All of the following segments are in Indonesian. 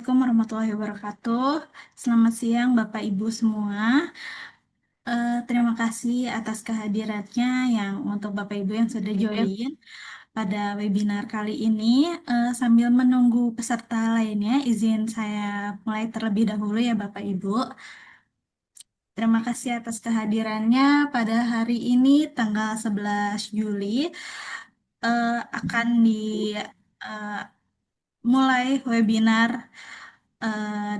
Assalamualaikum warahmatullahi wabarakatuh. Selamat siang Bapak Ibu semua. Terima kasih atas kehadirannya yang untuk Bapak Ibu yang sudah join pada webinar kali ini. Sambil menunggu peserta lainnya, izin saya mulai terlebih dahulu ya Bapak Ibu. Terima kasih atas kehadirannya pada hari ini tanggal 11 Juli. Akan dimulai webinar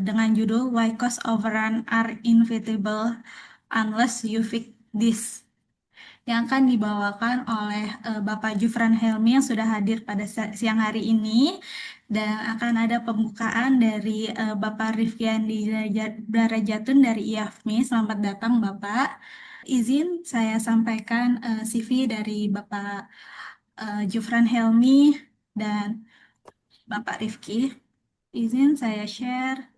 dengan judul Why Cost Overrun Are Inevitable Unless You Fix This, yang akan dibawakan oleh Bapak Jufran Helmi yang sudah hadir pada siang hari ini, dan akan ada pembukaan dari Bapak Rifkiandi Darajatun dari IAFMI. Selamat datang Bapak. Izin saya sampaikan CV dari Bapak Jufran Helmi dan Bapak Rifki. Izin saya share.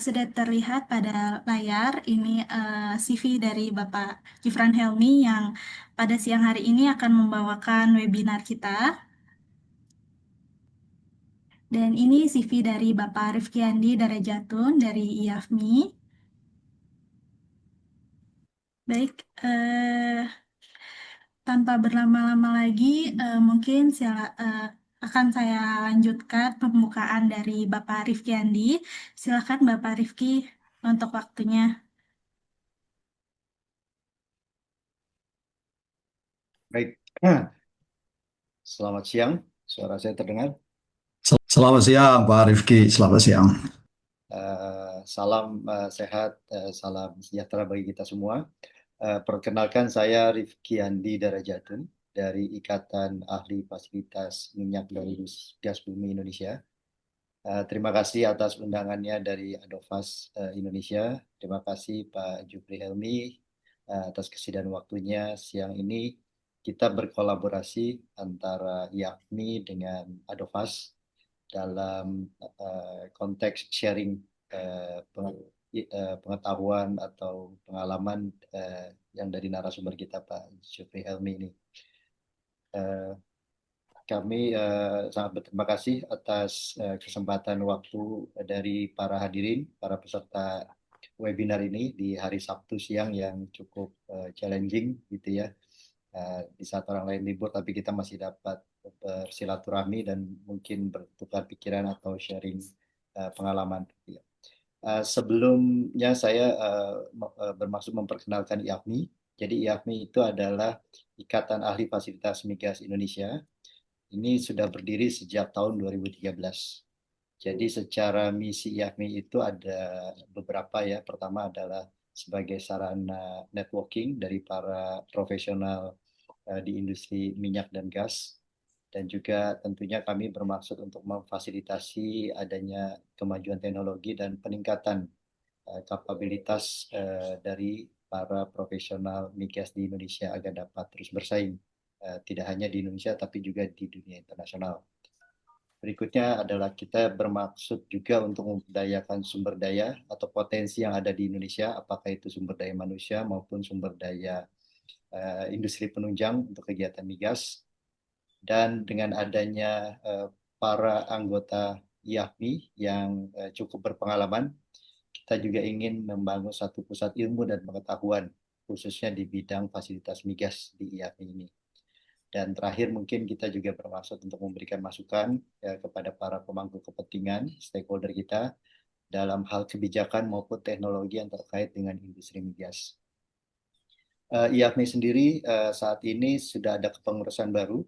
Sudah terlihat pada layar ini CV dari Bapak Jufran Helmi yang pada siang hari ini akan membawakan webinar kita. Dan ini CV dari Bapak Rifkiandi Darajatun dari IAFMI. Baik, tanpa berlama-lama lagi, mungkin akan saya lanjutkan pembukaan dari Bapak Rifkiandi. Silakan Bapak Rifki untuk waktunya. Baik, selamat siang. Suara saya terdengar. Selamat siang, Pak Rifki. Selamat siang. Salam sehat, salam sejahtera bagi kita semua. Perkenalkan, saya Rifki Andi Darajatun dari Ikatan Ahli Fasilitas Minyak dan Gas Bumi Indonesia. Terima kasih atas undangannya dari Adovas Indonesia. Terima kasih Pak Jupri Helmi atas kesediaan waktunya siang ini. Kita berkolaborasi antara IAFMI dengan Adovas dalam konteks sharing pengetahuan atau pengalaman yang dari narasumber kita Pak Jupri Helmi ini. Kami sangat berterima kasih atas kesempatan waktu dari para hadirin, para peserta webinar ini di hari Sabtu siang yang cukup challenging gitu ya. Di saat orang lain libur, tapi kita masih dapat bersilaturahmi dan mungkin bertukar pikiran atau sharing pengalaman. Gitu ya. Sebelumnya saya bermaksud memperkenalkan IAFMI. Jadi IAFMI itu adalah Ikatan Ahli Fasilitas Migas Indonesia. Ini sudah berdiri sejak tahun 2013. Jadi secara misi IAFMI itu ada beberapa ya. Pertama adalah sebagai sarana networking dari para profesional di industri minyak dan gas. Dan juga tentunya kami bermaksud untuk memfasilitasi adanya kemajuan teknologi dan peningkatan kapabilitas dari para profesional migas di Indonesia agar dapat terus bersaing. Tidak hanya di Indonesia tapi juga di dunia internasional. Berikutnya adalah kita bermaksud juga untuk memberdayakan sumber daya atau potensi yang ada di Indonesia, apakah itu sumber daya manusia maupun sumber daya industri penunjang untuk kegiatan migas. Dan dengan adanya para anggota IAFMI yang cukup berpengalaman, kita juga ingin membangun satu pusat ilmu dan pengetahuan, khususnya di bidang fasilitas migas di IAFMI ini. Dan terakhir mungkin kita juga bermaksud untuk memberikan masukan kepada para pemangku kepentingan, stakeholder kita, dalam hal kebijakan maupun teknologi yang terkait dengan industri migas. IAFMI sendiri saat ini sudah ada kepengurusan baru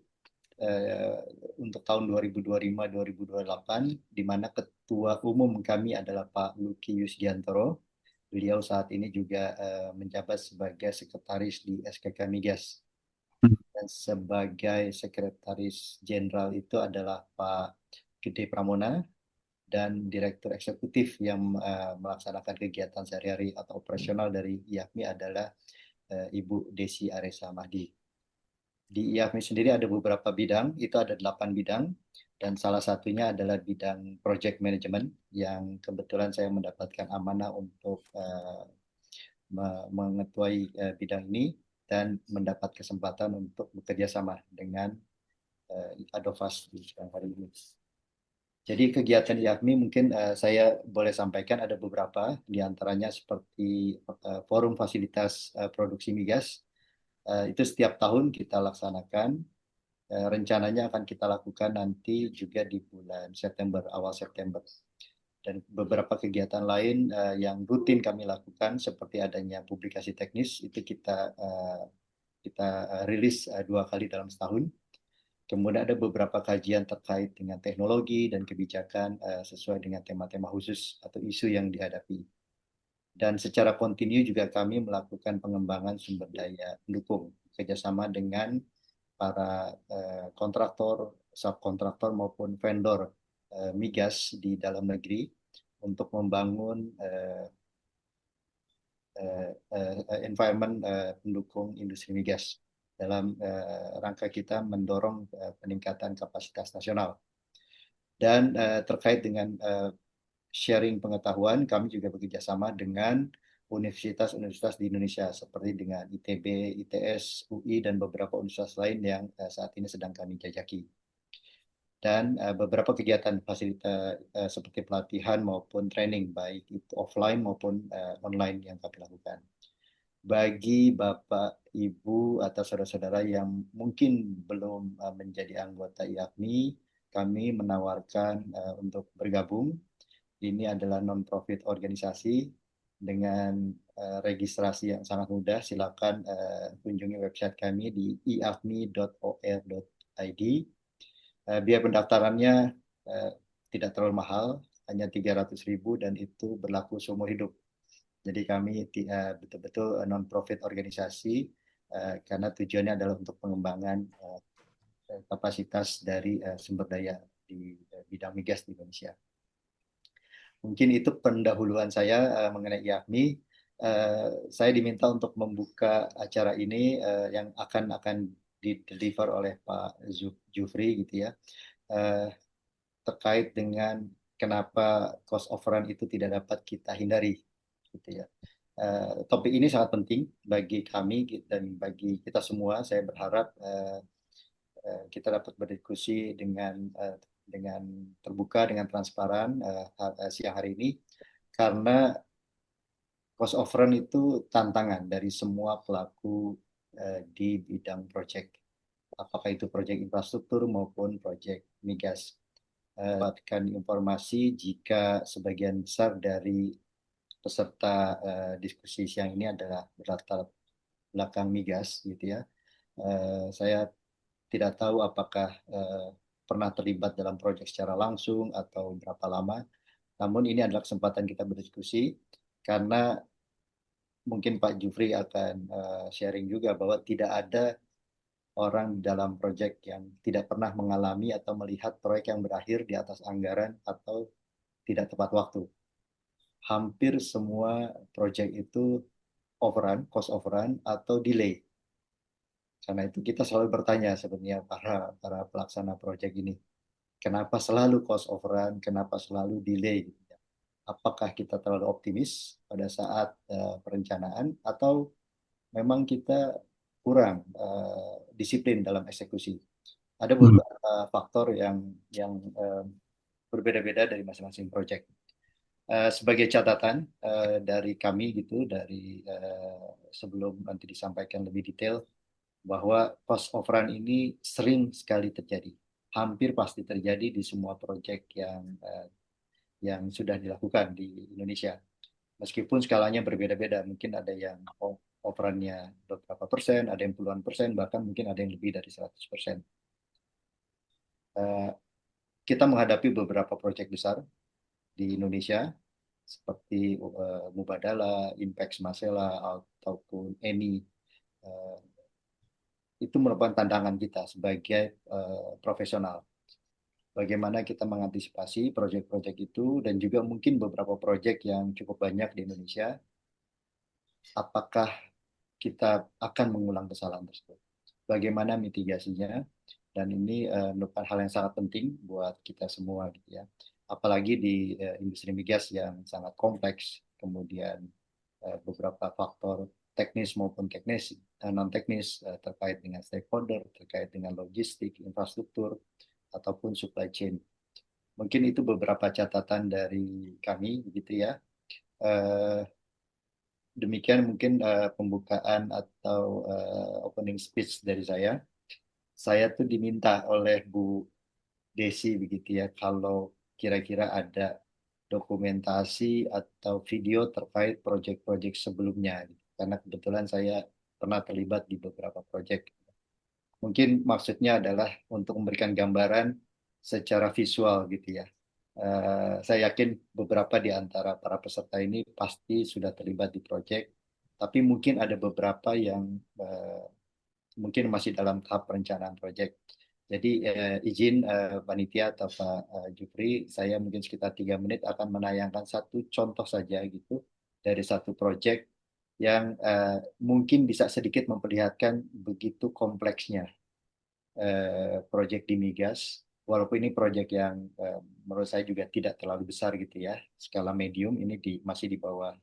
untuk tahun 2025-2028, di mana ketua umum kami adalah Pak Luki Yusgiantoro. Beliau saat ini juga menjabat sebagai sekretaris di SKK Migas. Dan sebagai sekretaris jenderal itu adalah Pak Gede Pramona, dan direktur eksekutif yang melaksanakan kegiatan sehari-hari atau operasional dari IAFMI adalah Ibu Desi Aresa Mahdi. Di IAFMI sendiri ada beberapa bidang, itu ada 8 bidang, dan salah satunya adalah bidang project management yang kebetulan saya mendapatkan amanah untuk mengetuai bidang ini dan mendapat kesempatan untuk bekerja sama dengan Adovas di hari ini. Jadi kegiatan IAKMI mungkin saya boleh sampaikan ada beberapa, di antaranya seperti forum fasilitas produksi migas. Itu setiap tahun kita laksanakan. Rencananya akan kita lakukan nanti juga di bulan September, awal September. Dan beberapa kegiatan lain yang rutin kami lakukan seperti adanya publikasi teknis itu kita rilis 2 kali dalam setahun. Kemudian ada beberapa kajian terkait dengan teknologi dan kebijakan sesuai dengan tema-tema khusus atau isu yang dihadapi. Dan secara kontinu juga kami melakukan pengembangan sumber daya pendukung kerjasama dengan para kontraktor, subkontraktor maupun vendor migas di dalam negeri untuk membangun environment pendukung industri migas dalam rangka kita mendorong peningkatan kapasitas nasional. Dan terkait dengan sharing pengetahuan, kami juga bekerja sama dengan universitas-universitas di Indonesia seperti dengan ITB, ITS, UI, dan beberapa universitas lain yang saat ini sedang kami jajaki. Dan beberapa kegiatan fasilitas seperti pelatihan maupun training, baik itu offline maupun online yang kami lakukan. Bagi Bapak, Ibu, atau saudara-saudara yang mungkin belum menjadi anggota IAKMI, kami menawarkan untuk bergabung. Ini adalah non-profit organisasi dengan registrasi yang sangat mudah. Silakan kunjungi website kami di iakmi.or.id. Biaya pendaftarannya tidak terlalu mahal, hanya 300.000 dan itu berlaku seumur hidup. Jadi kami betul-betul non-profit organisasi karena tujuannya adalah untuk pengembangan kapasitas dari sumber daya di bidang migas di Indonesia. Mungkin itu pendahuluan saya mengenai IAKMI. Saya diminta untuk membuka acara ini yang akan di-deliver oleh Pak Jufri gitu ya, terkait dengan kenapa cost of run itu tidak dapat kita hindari gitu ya. Topik ini sangat penting bagi kami dan bagi kita semua. Saya berharap kita dapat berdiskusi dengan terbuka, dengan transparan siang hari ini, karena cost of run itu tantangan dari semua pelaku di bidang proyek, apakah itu proyek infrastruktur maupun proyek migas. Dapatkan informasi jika sebagian besar dari peserta diskusi siang ini adalah berlatar belakang migas gitu ya. Saya tidak tahu apakah pernah terlibat dalam proyek secara langsung atau berapa lama. Namun ini adalah kesempatan kita berdiskusi karena mungkin Pak Jufri akan sharing juga bahwa tidak ada orang dalam proyek yang tidak pernah mengalami atau melihat proyek yang berakhir di atas anggaran atau tidak tepat waktu. Hampir semua proyek itu overrun, cost overrun atau delay. Karena itu kita selalu bertanya sebenarnya para pelaksana proyek ini, kenapa selalu cost overrun, kenapa selalu delay? Apakah kita terlalu optimis pada saat perencanaan atau memang kita kurang disiplin dalam eksekusi? Ada beberapa faktor yang berbeda-beda dari masing-masing proyek. Sebagai catatan dari kami gitu, dari sebelum nanti disampaikan lebih detail, bahwa cost of run ini sering sekali terjadi, hampir pasti terjadi di semua proyek yang sudah dilakukan di Indonesia. Meskipun skalanya berbeda-beda, mungkin ada yang overrun-nya beberapa persen, ada yang puluhan persen, bahkan mungkin ada yang lebih dari 100%. Kita menghadapi beberapa proyek besar di Indonesia, seperti Mubadala, Impact Masela, ataupun ENI. Itu merupakan tantangan kita sebagai profesional. Bagaimana kita mengantisipasi proyek-proyek itu dan juga mungkin beberapa proyek yang cukup banyak di Indonesia. Apakah kita akan mengulang kesalahan tersebut? Bagaimana mitigasinya? Dan ini merupakan hal yang sangat penting buat kita semua gitu ya. Apalagi di industri migas yang sangat kompleks, kemudian beberapa faktor teknis maupun non teknis terkait dengan stakeholder, terkait dengan logistik, infrastruktur, ataupun supply chain. Mungkin itu beberapa catatan dari kami, begitu ya. Eh, Demikian mungkin pembukaan atau opening speech dari saya. Saya tuh diminta oleh Bu Desi begitu ya, kalau kira-kira ada dokumentasi atau video terkait proyek-proyek sebelumnya, gitu. Karena kebetulan saya pernah terlibat di beberapa proyek. Mungkin maksudnya adalah untuk memberikan gambaran secara visual gitu ya. Saya yakin beberapa di antara para peserta ini pasti sudah terlibat di proyek, tapi mungkin ada beberapa yang mungkin masih dalam tahap perencanaan proyek. Jadi izin panitia atau Pak Jupri, saya mungkin sekitar 3 menit akan menayangkan satu contoh saja gitu dari satu proyek yang mungkin bisa sedikit memperlihatkan begitu kompleksnya proyek di migas. Walaupun ini proyek yang menurut saya juga tidak terlalu besar gitu ya, skala medium, ini masih di bawah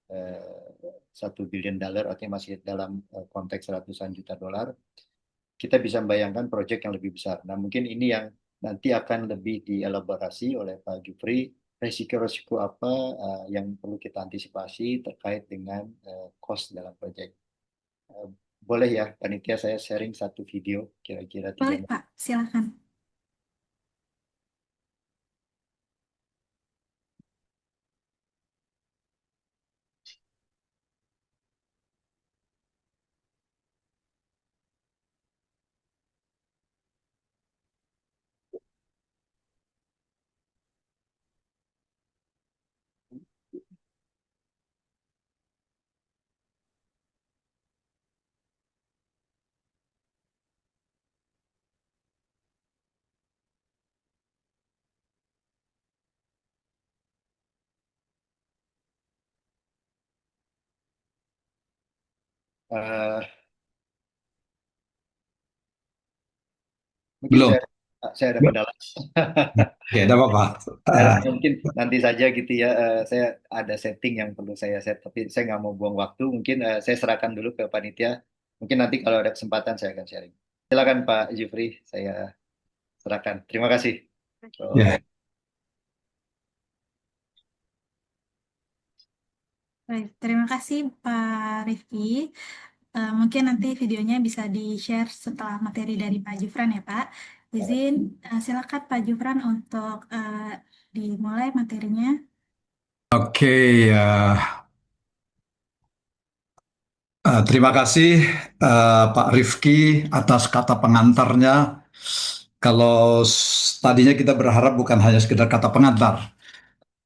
1 billion dollar, artinya masih dalam konteks ratusan juta dolar. Kita bisa membayangkan proyek yang lebih besar. Nah, mungkin ini yang nanti akan lebih dielaborasi oleh Pak Jupri, resiko-resiko apa yang perlu kita antisipasi terkait dengan cost dalam proyek. Uh, Boleh ya, panitia, saya sharing satu video kira-kira 3 Boleh, menit. Pak, silakan. Uh, Mungkin Belum. saya ada kendala. Oke, tidak apa-apa. Saya rasa mungkin nanti saja gitu ya. Saya ada setting yang perlu saya set, tapi saya nggak mau buang waktu. Mungkin saya serahkan dulu ke panitia. Mungkin nanti kalau ada kesempatan saya akan sharing. Silakan Pak Jufri, saya serahkan. Terima kasih. Ya, Baik, terima kasih Pak Rifki. Mungkin nanti videonya bisa di-share setelah materi dari Pak Jufran ya Pak. Izin, silakan Pak Jufran untuk dimulai materinya. oke. Terima kasih Pak Rifki atas kata pengantarnya. Kalau tadinya kita berharap bukan hanya sekedar kata pengantar,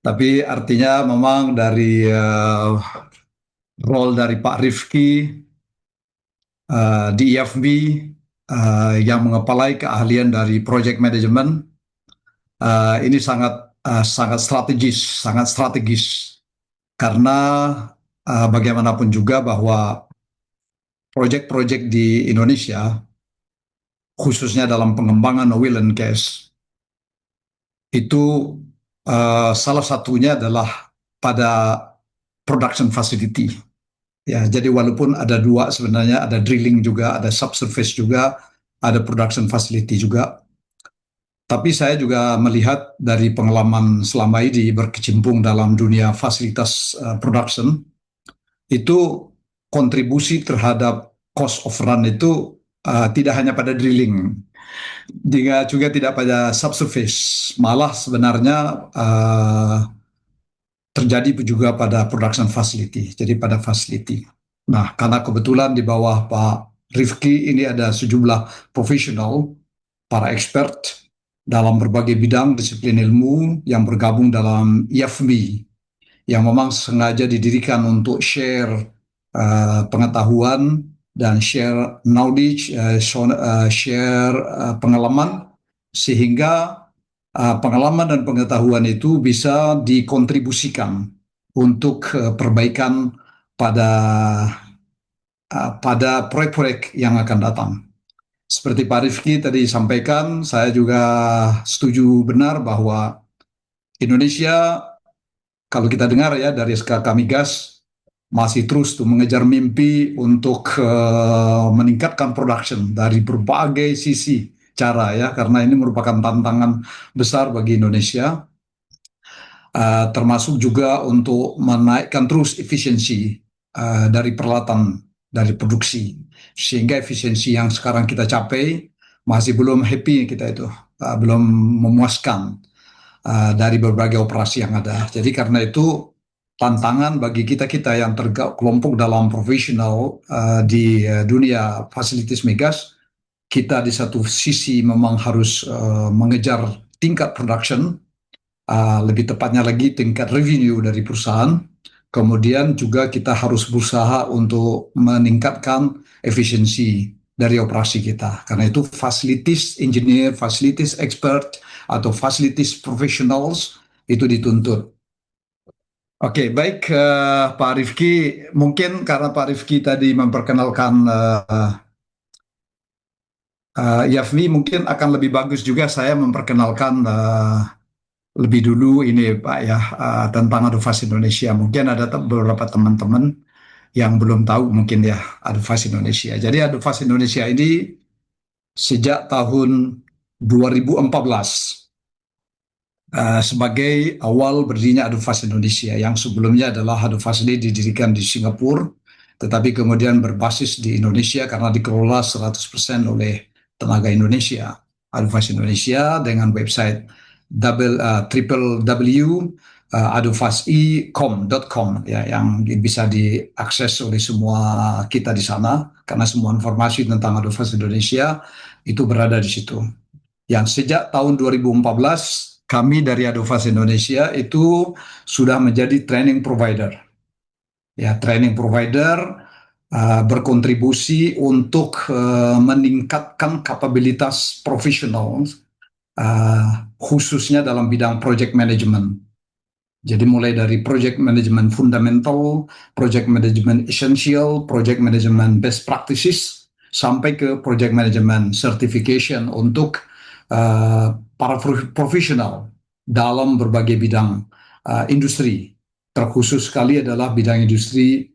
tapi artinya memang dari role dari Pak Rifki di IFB yang mengepalai keahlian dari project management, ini sangat strategis karena bagaimanapun juga bahwa proyek-proyek di Indonesia, khususnya dalam pengembangan oil and gas, itu salah satunya adalah pada production facility. Ya, jadi walaupun ada dua sebenarnya, ada drilling juga, ada subsurface juga, ada production facility juga. Tapi saya juga melihat dari pengalaman selama ini berkecimpung dalam dunia fasilitas production, itu kontribusi terhadap cost of run itu tidak hanya pada drilling, juga tidak pada subsurface, malah sebenarnya terjadi juga pada production facility, jadi pada facility. Nah, karena kebetulan di bawah Pak Rifki ini ada sejumlah profesional, para expert dalam berbagai bidang disiplin ilmu yang bergabung dalam IFB, yang memang sengaja didirikan untuk share pengetahuan dan share knowledge, share pengalaman, sehingga pengalaman dan pengetahuan itu bisa dikontribusikan untuk perbaikan pada pada proyek-proyek yang akan datang. Seperti Pak Rifki tadi sampaikan, saya juga setuju benar bahwa Indonesia, kalau kita dengar ya dari SKK Migas, masih terus tuh mengejar mimpi untuk meningkatkan production dari berbagai sisi, cara ya, karena ini merupakan tantangan besar bagi Indonesia, termasuk juga untuk menaikkan terus efisiensi dari peralatan, dari produksi, sehingga efisiensi yang sekarang kita capai masih belum happy kita itu, belum memuaskan dari berbagai operasi yang ada. Jadi karena itu tantangan bagi kita-kita yang terkelompok dalam profesional di dunia fasilitas migas, kita di satu sisi memang harus mengejar tingkat production, lebih tepatnya lagi tingkat revenue dari perusahaan. Kemudian juga kita harus berusaha untuk meningkatkan efisiensi dari operasi kita. Karena itu facilities engineer, facilities expert, atau facilities professionals itu dituntut. Oke, baik Pak Rifki, mungkin karena Pak Rifki tadi memperkenalkan Yafni, mungkin akan lebih bagus juga saya memperkenalkan lebih dulu ini Pak ya, tentang Aduvas Indonesia. Mungkin ada beberapa teman-teman yang belum tahu mungkin ya Aduvas Indonesia. Jadi Aduvas Indonesia ini sejak tahun 2014 sebagai awal berdirinya Aduvas Indonesia, yang sebelumnya adalah Aduvas ini didirikan di Singapura, tetapi kemudian berbasis di Indonesia karena dikelola 100% oleh tenaga Indonesia. Aduvas Indonesia dengan website www.aduvasi.com ya, yang bisa diakses oleh semua kita di sana, karena semua informasi tentang Aduvas Indonesia itu berada di situ. Yang sejak tahun 2014 kami dari Aduvas Indonesia itu sudah menjadi training provider. Ya, training provider berkontribusi untuk meningkatkan kapabilitas profesional, khususnya dalam bidang project management. Jadi mulai dari project management fundamental, project management essential, project management best practices, sampai ke project management certification untuk para profesional dalam berbagai bidang industri. Terkhusus sekali adalah bidang industri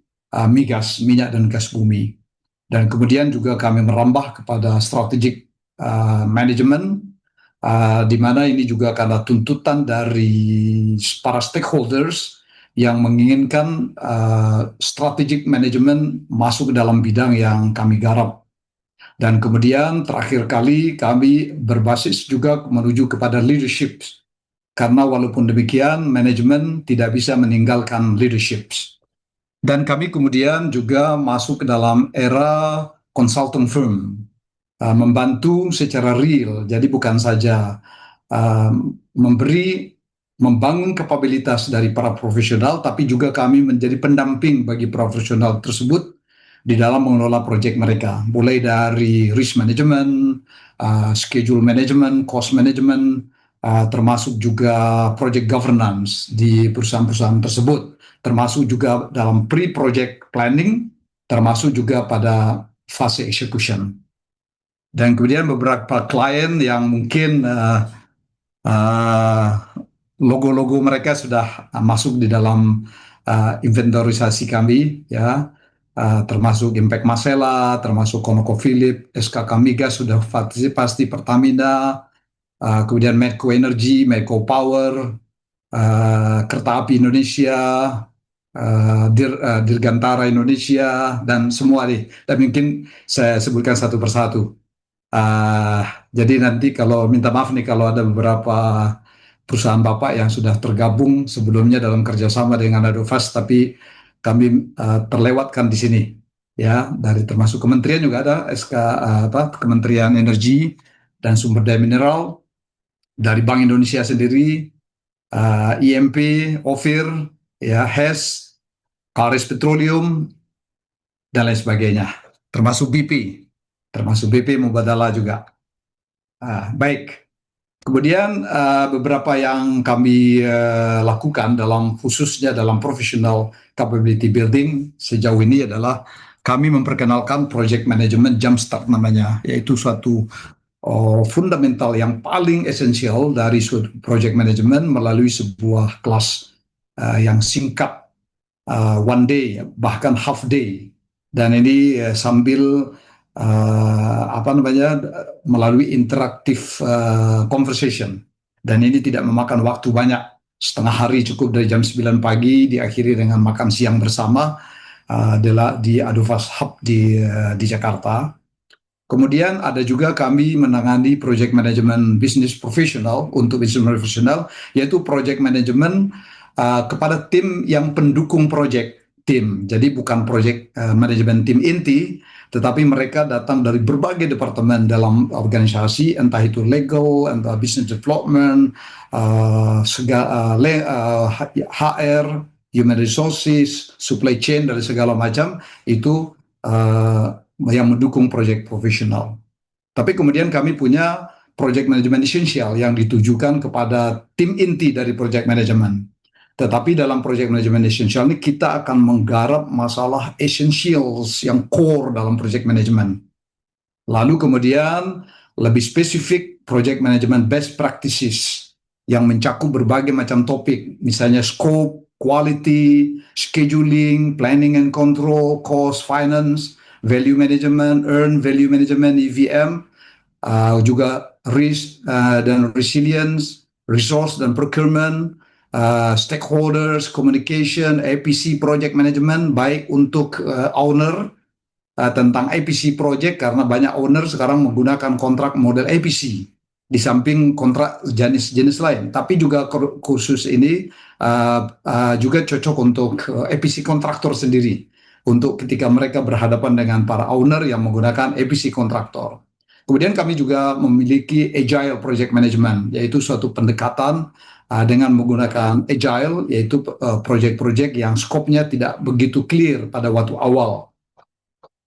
migas, minyak dan gas bumi. Dan kemudian juga kami merambah kepada strategic management, di mana ini juga karena tuntutan dari para stakeholders yang menginginkan strategic management masuk ke dalam bidang yang kami garap. Dan kemudian terakhir kali kami berbasis juga menuju kepada leadership, karena walaupun demikian manajemen tidak bisa meninggalkan leadership. Dan kami kemudian juga masuk ke dalam era consulting firm, membantu secara real, jadi bukan saja membangun kapabilitas dari para profesional, tapi juga kami menjadi pendamping bagi profesional tersebut di dalam mengelola proyek mereka, mulai dari risk management, schedule management, cost management, termasuk juga project governance di perusahaan-perusahaan tersebut, termasuk juga dalam pre-project planning, termasuk juga pada fase execution. Dan kemudian beberapa klien yang mungkin logo-logo mereka sudah masuk di dalam inventorisasi kami ya, termasuk Impact Masela, termasuk ConocoPhillips, SKK Migas sudah pasti Pertamina, kemudian Medco Energy, Medco Power, Kereta Api Indonesia, Dirgantara Indonesia, dan semua nih. Dan mungkin saya sebutkan satu persatu. Jadi nanti kalau minta maaf nih kalau ada beberapa perusahaan Bapak yang sudah tergabung sebelumnya dalam kerjasama dengan Aduvas, tapi kami terlewatkan di sini ya, dari termasuk kementerian juga ada Kementerian Energi dan Sumber Daya Mineral, dari Bank Indonesia sendiri, IMP, OFIR, ya, HES, Karis Petroleum, dan lain sebagainya, termasuk BP Mubadala juga. Baik, kemudian beberapa yang kami lakukan khususnya dalam professional capability building sejauh ini adalah kami memperkenalkan project management jumpstart namanya, yaitu suatu fundamental yang paling esensial dari suatu project management melalui sebuah kelas yang singkat, one day bahkan half day, dan ini sambil apa namanya, melalui interaktif conversation. Dan ini tidak memakan waktu banyak, setengah hari cukup, dari jam 9 pagi diakhiri dengan makan siang bersama di Adovas Hub di Jakarta. Kemudian ada juga kami menangani project management business professional untuk business professional, yaitu project management kepada tim yang pendukung project tim. Jadi bukan project management tim inti, tetapi mereka datang dari berbagai departemen dalam organisasi, entah itu legal, entah business development, HR, human resources, supply chain, dari segala macam itu yang mendukung proyek profesional. Tapi kemudian kami punya project management essential yang ditujukan kepada tim inti dari project management. Tetapi dalam project management essential ini kita akan menggarap masalah essentials yang core dalam project management. Lalu kemudian lebih spesifik project management best practices yang mencakup berbagai macam topik, misalnya scope, quality, scheduling, planning and control, cost, finance, value management, earn value management, EVM, juga risk dan resilience, resource dan procurement, stakeholders, communication, APC project management, baik untuk owner tentang APC project, karena banyak owner sekarang menggunakan kontrak model APC di samping kontrak jenis-jenis lain. Tapi juga khusus ini juga cocok untuk APC kontraktor sendiri, untuk ketika mereka berhadapan dengan para owner yang menggunakan APC kontraktor. Kemudian kami juga memiliki agile project management, yaitu suatu pendekatan dengan menggunakan agile, yaitu project-project yang skopnya tidak begitu clear pada waktu awal.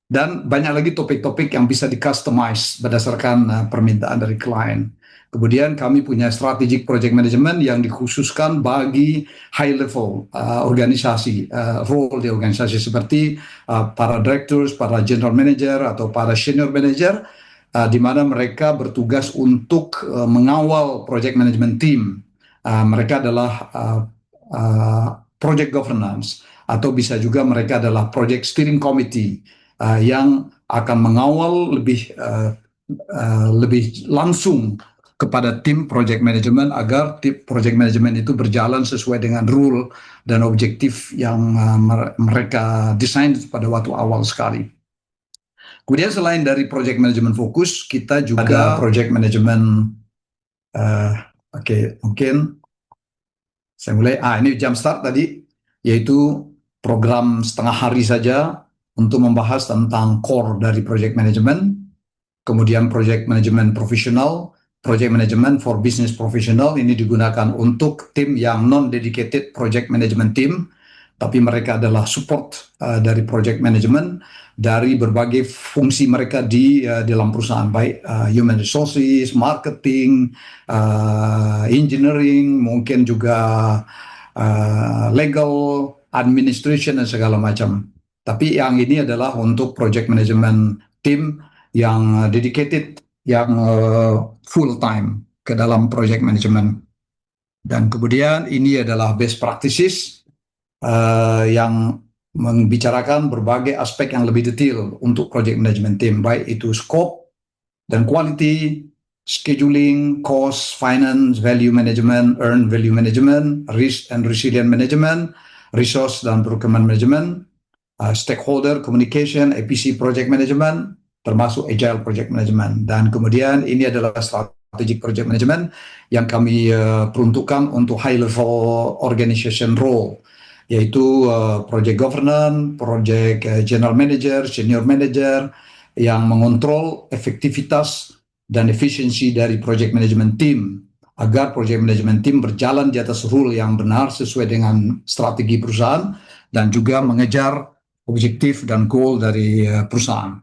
Dan banyak lagi topik-topik yang bisa di-customize berdasarkan permintaan dari klien. Kemudian kami punya strategic project management yang dikhususkan bagi high level organisasi, role di organisasi, seperti para directors, para general manager, atau para senior manager, di mana mereka bertugas untuk mengawal project management team. Mereka adalah project governance, atau bisa juga mereka adalah project steering committee yang akan mengawal lebih langsung kepada tim project management, agar tim project management itu berjalan sesuai dengan rule dan objektif yang mereka desain pada waktu awal sekali. Kemudian selain dari project management fokus, kita juga ada project management, mungkin saya mulai, ini Jumpstart tadi, yaitu program setengah hari saja untuk membahas tentang core dari project management. Kemudian project management profesional, project management for business professional, ini digunakan untuk tim yang non-dedicated project management team, tapi mereka adalah support dari project management dari berbagai fungsi mereka di dalam perusahaan, baik human resources, marketing, engineering, mungkin juga legal, administration, dan segala macam. Tapi yang ini adalah untuk project management team yang dedicated, yang full time ke dalam project management. Dan kemudian ini adalah best practices yang membicarakan berbagai aspek yang lebih detail untuk project management team, baik itu scope dan quality, scheduling, cost, finance, value management, earn value management, risk and resilient management, resource dan procurement management, stakeholder communication, APC project management, termasuk agile project management. Dan kemudian ini adalah strategic project management yang kami peruntukkan untuk high level organization role, yaitu project governance, project general manager, senior manager, yang mengontrol efektivitas dan efisiensi dari project management team, agar project management team berjalan di atas rule yang benar sesuai dengan strategi perusahaan, dan juga mengejar objektif dan goal dari perusahaan.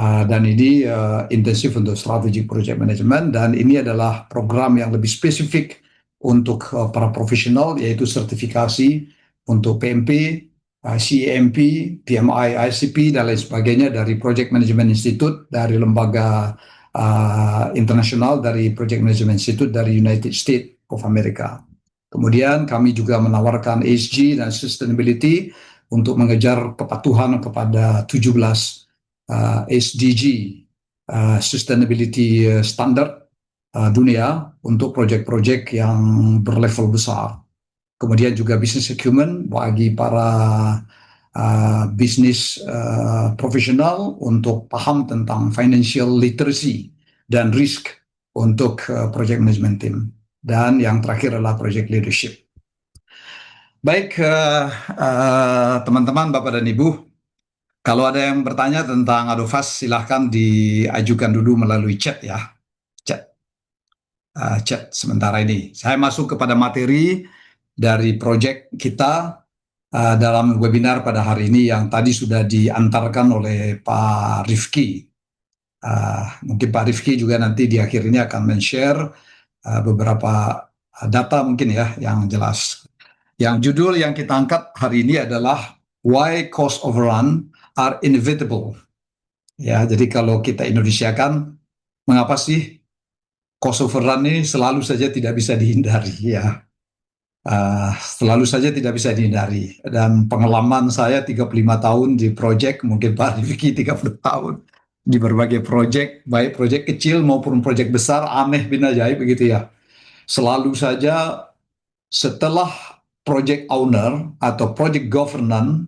Dan ini intensif untuk strategic project management, dan ini adalah program yang lebih spesifik untuk para profesional, yaitu sertifikasi untuk PMP, CEMP, PMI, ICP, dan lain sebagainya dari Project Management Institute, dari lembaga internasional, dari Project Management Institute dari United States of America. Kemudian kami juga menawarkan ESG dan sustainability untuk mengejar kepatuhan kepada 17 SDG, Sustainability Standard dunia untuk proyek-proyek yang berlevel besar. Kemudian juga business acumen bagi para bisnis profesional untuk paham tentang financial literacy dan risk untuk project management team. Dan yang terakhir adalah project leadership. Baik, teman-teman, Bapak dan Ibu, kalau ada yang bertanya tentang Adovas, silahkan diajukan dulu melalui chat ya. Chat sementara ini. Saya masuk kepada materi dari proyek kita dalam webinar pada hari ini yang tadi sudah diantarkan oleh Pak Rifki. Mungkin Pak Rifki juga nanti di akhir ini akan men-share beberapa data mungkin ya yang jelas. Yang judul yang kita angkat hari ini adalah Why Cost Overrun Are Inevitable. Ya, jadi kalau kita Indonesiakan, mengapa sih cost overrun ini selalu saja tidak bisa dihindari ya. Selalu saja tidak bisa dihindari. Dan pengalaman saya 35 tahun di proyek, mungkin Pak Rifki 30 tahun di berbagai proyek, baik proyek kecil maupun proyek besar, aneh bin ajaib begitu ya. Selalu saja setelah project owner atau project governance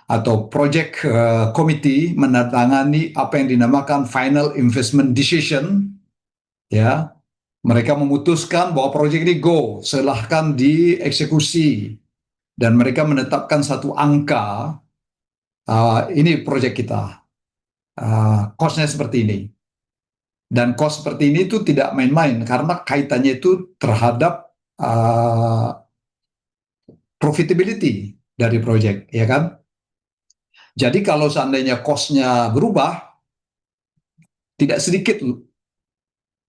atau project committee menandatangani apa yang dinamakan final investment decision, ya, mereka memutuskan bahwa proyek ini go, silahkan dieksekusi, dan mereka menetapkan satu angka, ini proyek kita, cost-nya seperti ini. Dan cost seperti ini itu tidak main-main karena kaitannya itu terhadap profitability dari proyek, ya kan? Jadi kalau seandainya cost-nya berubah, tidak sedikit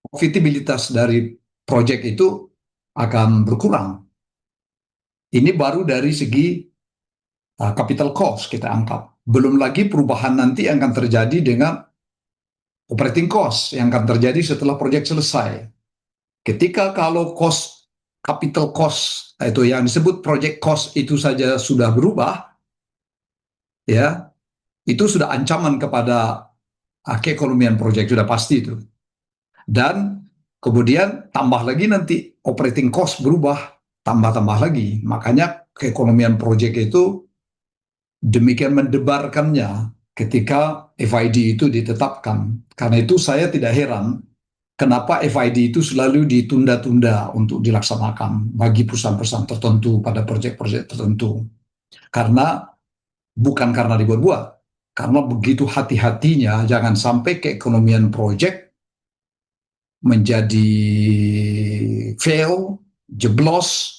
profitabilitas dari proyek itu akan berkurang. Ini baru dari segi capital cost kita angkat. Belum lagi perubahan nanti yang akan terjadi dengan operating cost yang akan terjadi setelah proyek selesai. Ketika kalau cost, capital cost, itu yang disebut project cost itu saja sudah berubah, ya, itu sudah ancaman kepada keekonomian proyek, sudah pasti itu. Dan kemudian tambah lagi nanti operating cost berubah, tambah-tambah lagi. Makanya keekonomian proyek itu demikian mendebarkannya ketika FID itu ditetapkan. Karena itu saya tidak heran kenapa FID itu selalu ditunda-tunda untuk dilaksanakan bagi perusahaan-perusahaan tertentu pada proyek-proyek tertentu. Karena bukan karena dibuat-buat, karena begitu hati-hatinya jangan sampai keekonomian proyek menjadi fail, jeblos,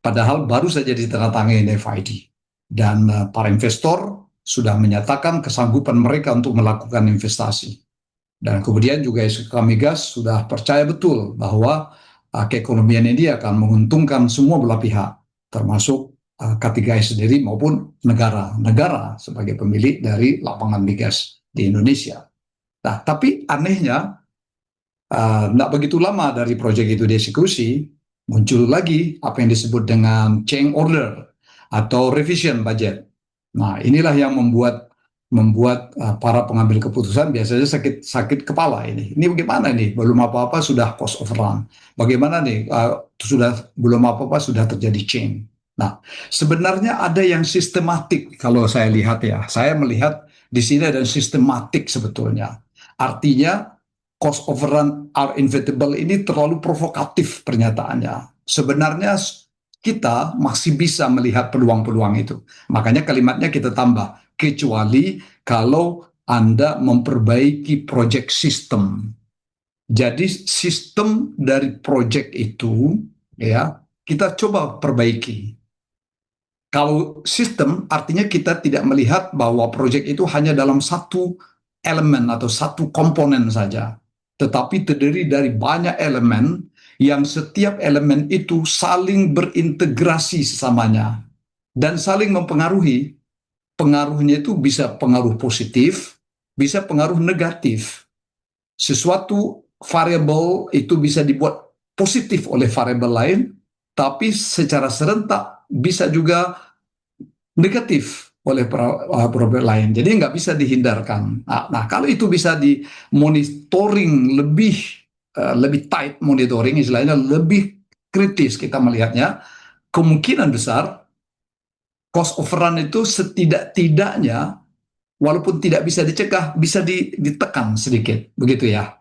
padahal baru saja ditandatangani FID. Dan para investor sudah menyatakan kesanggupan mereka untuk melakukan investasi. Dan kemudian juga SK Migas sudah percaya betul bahwa keekonomian ini akan menguntungkan semua belah pihak, termasuk K3S sendiri maupun negara sebagai pemilik dari lapangan migas di Indonesia. Nah, tapi anehnya tidak begitu lama dari proyek itu dieksekusi, muncul lagi apa yang disebut dengan change order atau revision budget. Nah, inilah yang membuat para pengambil keputusan biasanya sakit kepala ini. Ini bagaimana nih? Belum apa-apa sudah cost overrun. Bagaimana nih? Sudah belum apa-apa sudah terjadi change. Nah, sebenarnya ada yang sistematik kalau saya lihat ya. Saya melihat di sini ada sistematik sebetulnya. Artinya cost overrun are inevitable ini terlalu provokatif pernyataannya. Sebenarnya kita masih bisa melihat peluang-peluang itu. Makanya kalimatnya kita tambah, kecuali kalau Anda memperbaiki project system. Jadi sistem dari project itu ya kita coba perbaiki. Kalau sistem artinya kita tidak melihat bahwa proyek itu hanya dalam satu elemen atau satu komponen saja, tetapi terdiri dari banyak elemen yang setiap elemen itu saling berintegrasi sesamanya dan saling mempengaruhi. Pengaruhnya itu bisa pengaruh positif, bisa pengaruh negatif. Sesuatu variabel itu bisa dibuat positif oleh variabel lain, tapi secara serentak bisa juga negatif oleh produk lain. Jadi nggak bisa dihindarkan. Nah, kalau itu bisa di monitoring lebih tight monitoring, istilahnya lebih kritis kita melihatnya, kemungkinan besar cost overrun itu setidak-tidaknya walaupun tidak bisa dicegah bisa ditekan sedikit, begitu ya.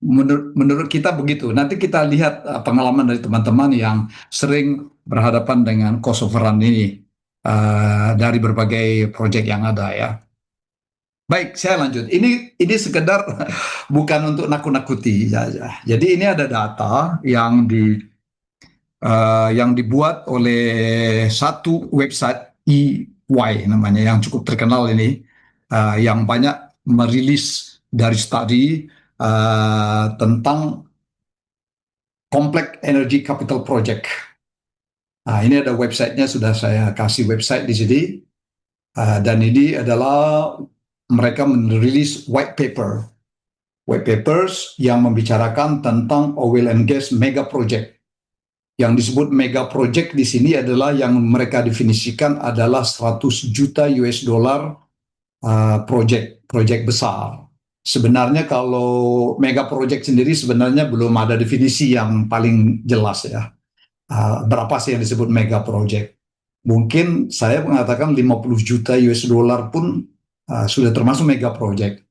Menurut kita begitu. Nanti kita lihat pengalaman dari teman-teman yang sering berhadapan dengan cost overrun ini dari berbagai proyek yang ada ya. Baik, saya lanjut. Ini sekedar bukan untuk nakut-nakuti saja. Jadi ini ada data yang dibuat oleh satu website EY namanya yang cukup terkenal ini, yang banyak merilis dari studi tentang Complex Energy Capital Project. Nah, ini ada websitenya, sudah saya kasih website di sini. Dan ini adalah mereka merilis white papers yang membicarakan tentang oil and gas mega project. Yang disebut mega project di sini adalah yang mereka definisikan adalah 100 juta US dollar project besar. Sebenarnya kalau mega project sendiri sebenarnya belum ada definisi yang paling jelas ya. Berapa sih yang disebut mega project? Mungkin saya mengatakan 50 juta US dollar pun sudah termasuk mega project.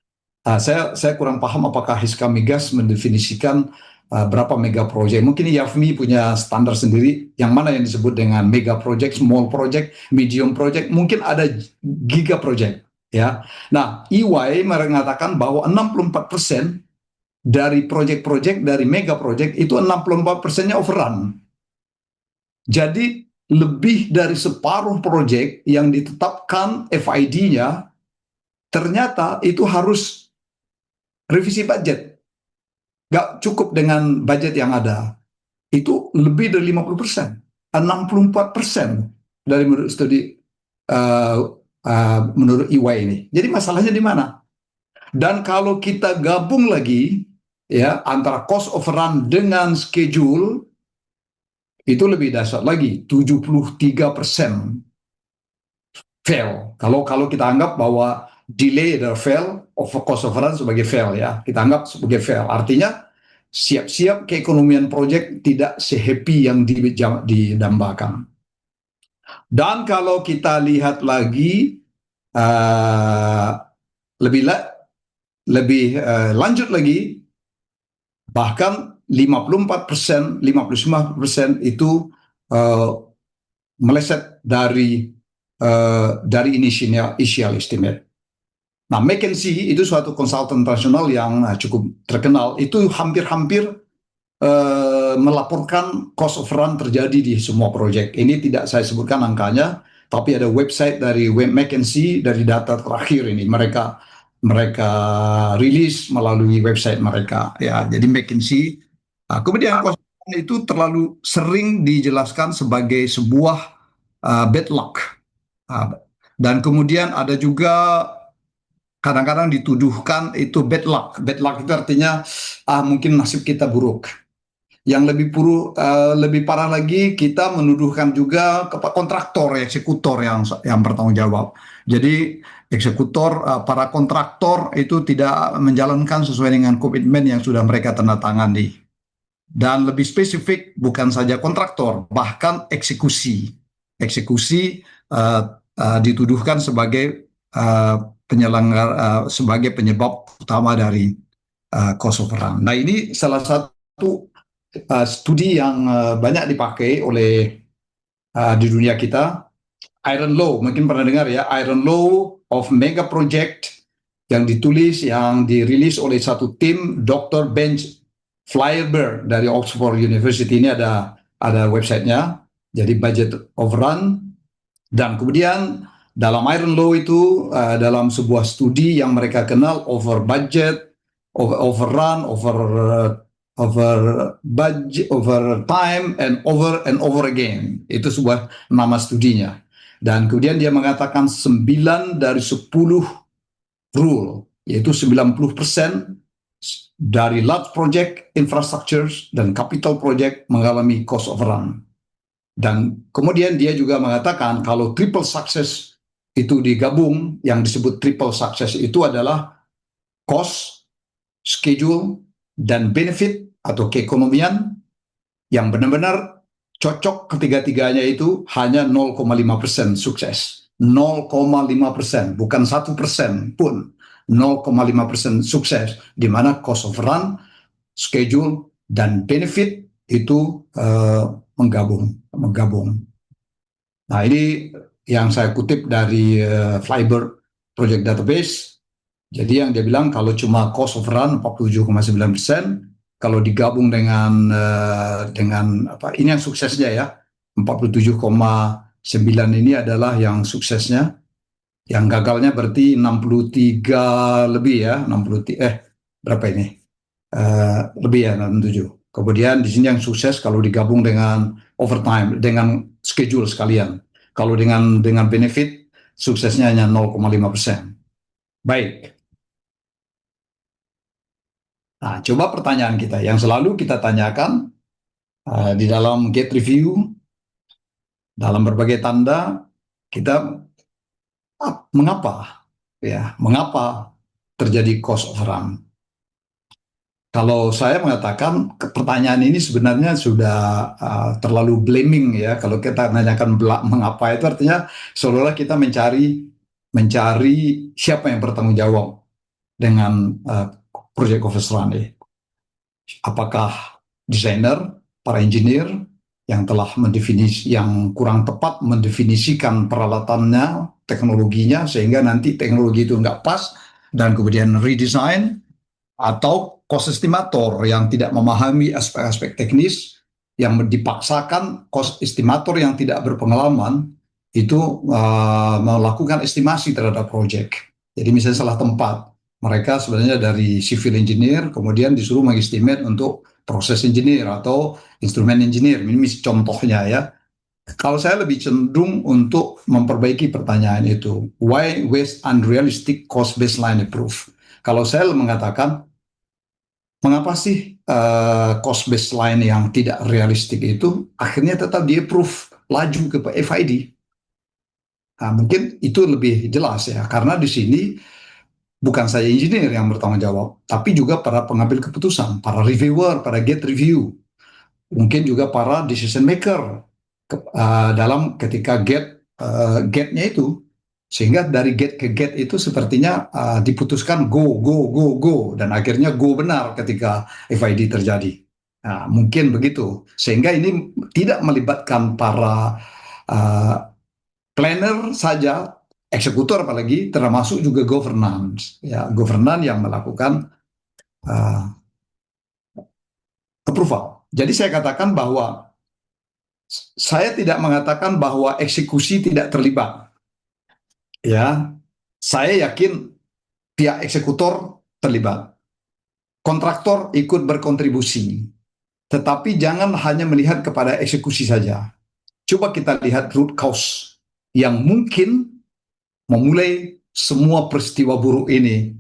Saya kurang paham apakah Hiska Migas mendefinisikan berapa mega project. Mungkin YAFMI punya standar sendiri yang mana yang disebut dengan mega project, small project, medium project, mungkin ada giga project ya. Nah, EY mengatakan bahwa 64% dari project-project dari mega project itu 64%-nya overrun. Jadi lebih dari separuh proyek yang ditetapkan FID-nya ternyata itu harus revisi budget. Gak cukup dengan budget yang ada. Itu lebih dari 50%. 64% dari menurut studi menurut EY ini. Jadi masalahnya di mana? Dan kalau kita gabung lagi ya antara cost overrun dengan schedule, itu lebih dahsyat lagi, 73% fail. Kalau kita anggap bahwa delay adalah fail, cost overrun sebagai fail ya, kita anggap sebagai fail. Artinya siap-siap keekonomian proyek tidak sehappy yang didambakan. Dan kalau kita lihat lagi lebih lanjut lagi, bahkan 54%, 59% itu meleset dari initial estimate. Nah, McKinsey itu suatu konsultan internasional yang cukup terkenal, itu hampir-hampir melaporkan cost overrun terjadi di semua proyek. Ini tidak saya sebutkan angkanya, tapi ada website dari McKinsey dari data terakhir ini mereka rilis melalui website mereka ya. Jadi McKinsey. Kemudian cost overrun itu terlalu sering dijelaskan sebagai sebuah bad luck. Dan kemudian ada juga kadang-kadang dituduhkan itu bad luck. Bad luck itu artinya mungkin nasib kita buruk. Yang lebih parah lagi, kita menuduhkan juga kepada kontraktor, eksekutor yang bertanggung jawab. Jadi eksekutor, para kontraktor itu tidak menjalankan sesuai dengan komitmen yang sudah mereka tanda tangani. Dan lebih spesifik, bukan saja kontraktor, bahkan eksekusi dituduhkan sebagai penyelenggara, sebagai penyebab utama dari cost overrun. Nah, ini salah satu studi yang banyak dipakai oleh di dunia kita. Iron Law, mungkin pernah dengar ya, Iron Law of Mega Project, yang dirilis oleh satu tim Dr. Ben Flierberg dari Oxford University. Ini ada websitenya, jadi budget overrun. Dan kemudian dalam Iron Law itu dalam sebuah studi yang mereka kenal over budget, overrun, over budget, over time, and over again. Itu sebuah nama studinya. Dan kemudian dia mengatakan 9 dari 10 rule, yaitu 90% dari large project, infrastructure, dan capital project mengalami cost overrun. Dan kemudian dia juga mengatakan kalau triple success itu digabung, yang disebut triple success itu adalah cost, schedule, dan benefit atau keekonomian yang benar-benar cocok. Ketiga-tiganya itu hanya 0,5% sukses. 0,5%, bukan 1% pun. 0,5% sukses, di mana cost overrun, schedule, dan benefit itu menggabung. Nah, ini yang saya kutip dari Flybird Project Database. Jadi yang dia bilang kalau cuma cost overrun 47,9%, kalau digabung dengan apa, ini yang suksesnya ya, 47,9 ini adalah yang suksesnya. Yang gagalnya berarti 63 lebih ya, 63 berapa ini? Lebih ya, 67. Kemudian di sini yang sukses kalau digabung dengan overtime, dengan schedule sekalian. Kalau dengan benefit, suksesnya hanya 0,5%. Baik. Nah, coba pertanyaan kita yang selalu kita tanyakan di dalam gate review, dalam berbagai tanda, kita mengapa terjadi cost overrun? Kalau saya mengatakan pertanyaan ini sebenarnya sudah terlalu blaming ya. Kalau kita nanyakan mengapa itu artinya seolah-olah kita mencari siapa yang bertanggung jawab dengan project overrun ini. Apakah desainer, para engineer yang telah yang kurang tepat mendefinisikan peralatannya, teknologinya, sehingga nanti teknologi itu nggak pas dan kemudian redesign, atau cost estimator yang tidak memahami aspek-aspek teknis, yang dipaksakan cost estimator yang tidak berpengalaman itu melakukan estimasi terhadap proyek. Jadi misalnya salah tempat, mereka sebenarnya dari civil engineer kemudian disuruh mengestimate untuk proses engineer atau instrumen engineer. Ini contohnya ya. Kalau saya lebih cenderung untuk memperbaiki pertanyaan itu, why waste unrealistic cost baseline approve? Kalau saya mengatakan, mengapa sih cost baseline yang tidak realistik itu akhirnya tetap di-approve laju ke FID? Nah, mungkin itu lebih jelas ya, karena di sini bukan saya engineer yang bertanggung jawab, tapi juga para pengambil keputusan, para reviewer, para gate review, mungkin juga para decision maker dalam ketika gate-nya itu. Sehingga dari gate ke gate itu sepertinya diputuskan go, go, go, go. Dan akhirnya go benar ketika FID terjadi. Nah, mungkin begitu. Sehingga ini tidak melibatkan para planner saja, eksekutor apalagi, termasuk juga governance. Ya, governance yang melakukan approval. Jadi saya katakan bahwa saya tidak mengatakan bahwa eksekusi tidak terlibat. Ya, saya yakin pihak eksekutor terlibat, kontraktor ikut berkontribusi, tetapi jangan hanya melihat kepada eksekusi saja. Coba kita lihat root cause yang mungkin memulai semua peristiwa buruk ini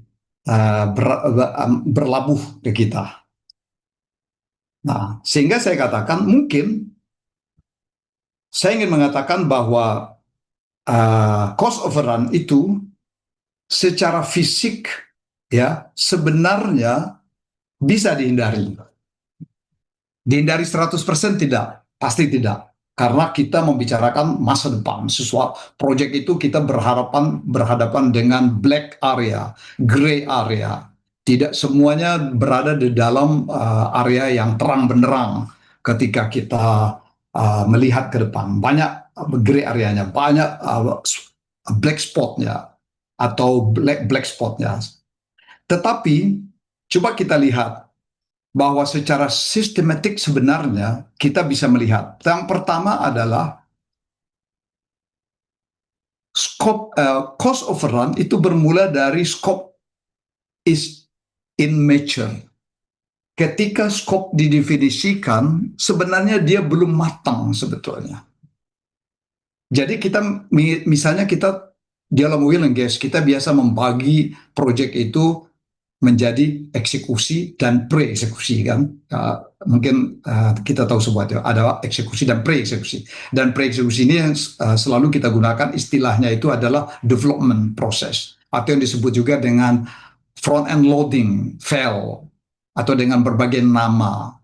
berlabuh ke kita. Nah, sehingga saya katakan mungkin saya ingin mengatakan bahwa cost overrun itu secara fisik ya sebenarnya bisa dihindari. Dihindari 100% tidak, pasti tidak. Karena kita membicarakan masa depan. Sesuatu proyek itu kita berhadapan dengan black area, gray area. Tidak semuanya berada di dalam area yang terang benderang ketika kita melihat ke depan. Banyak gray areanya, banyak black spotnya atau black spotnya. Tetapi coba kita lihat bahwa secara sistematik sebenarnya kita bisa melihat. Yang pertama adalah scope cost overrun itu bermula dari scope is immature. Ketika scope didefinisikan, sebenarnya dia belum matang sebetulnya. Jadi kita misalnya kita di dalam oil and gas kita biasa membagi proyek itu menjadi eksekusi dan pre-eksekusi kan. Mungkin kita tahu semua itu ada eksekusi dan pre-eksekusi. Dan pre-eksekusi ini yang selalu kita gunakan istilahnya itu adalah development process atau yang disebut juga dengan front end loading, FEL, atau dengan berbagai nama.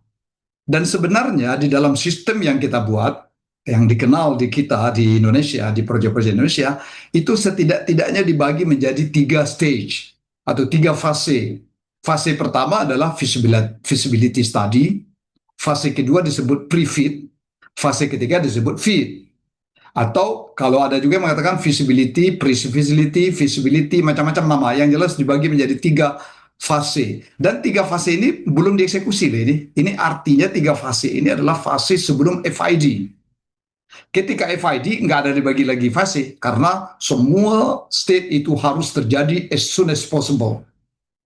Dan sebenarnya di dalam sistem yang kita buat, yang dikenal di kita di Indonesia, di proyek-proyek Indonesia, itu setidak-tidaknya dibagi menjadi 3 stage atau 3 fase. Fase pertama adalah feasibility study, fase kedua disebut pre-feed, fase ketiga disebut feed. Atau kalau ada juga yang mengatakan feasibility, pre-feasibility, macam-macam nama. Yang jelas dibagi menjadi 3 fase. Dan 3 fase ini belum dieksekusi. Ini artinya 3 fase ini adalah fase sebelum FID. Ketika FID nggak ada dibagi lagi fase, karena semua state itu harus terjadi as soon as possible.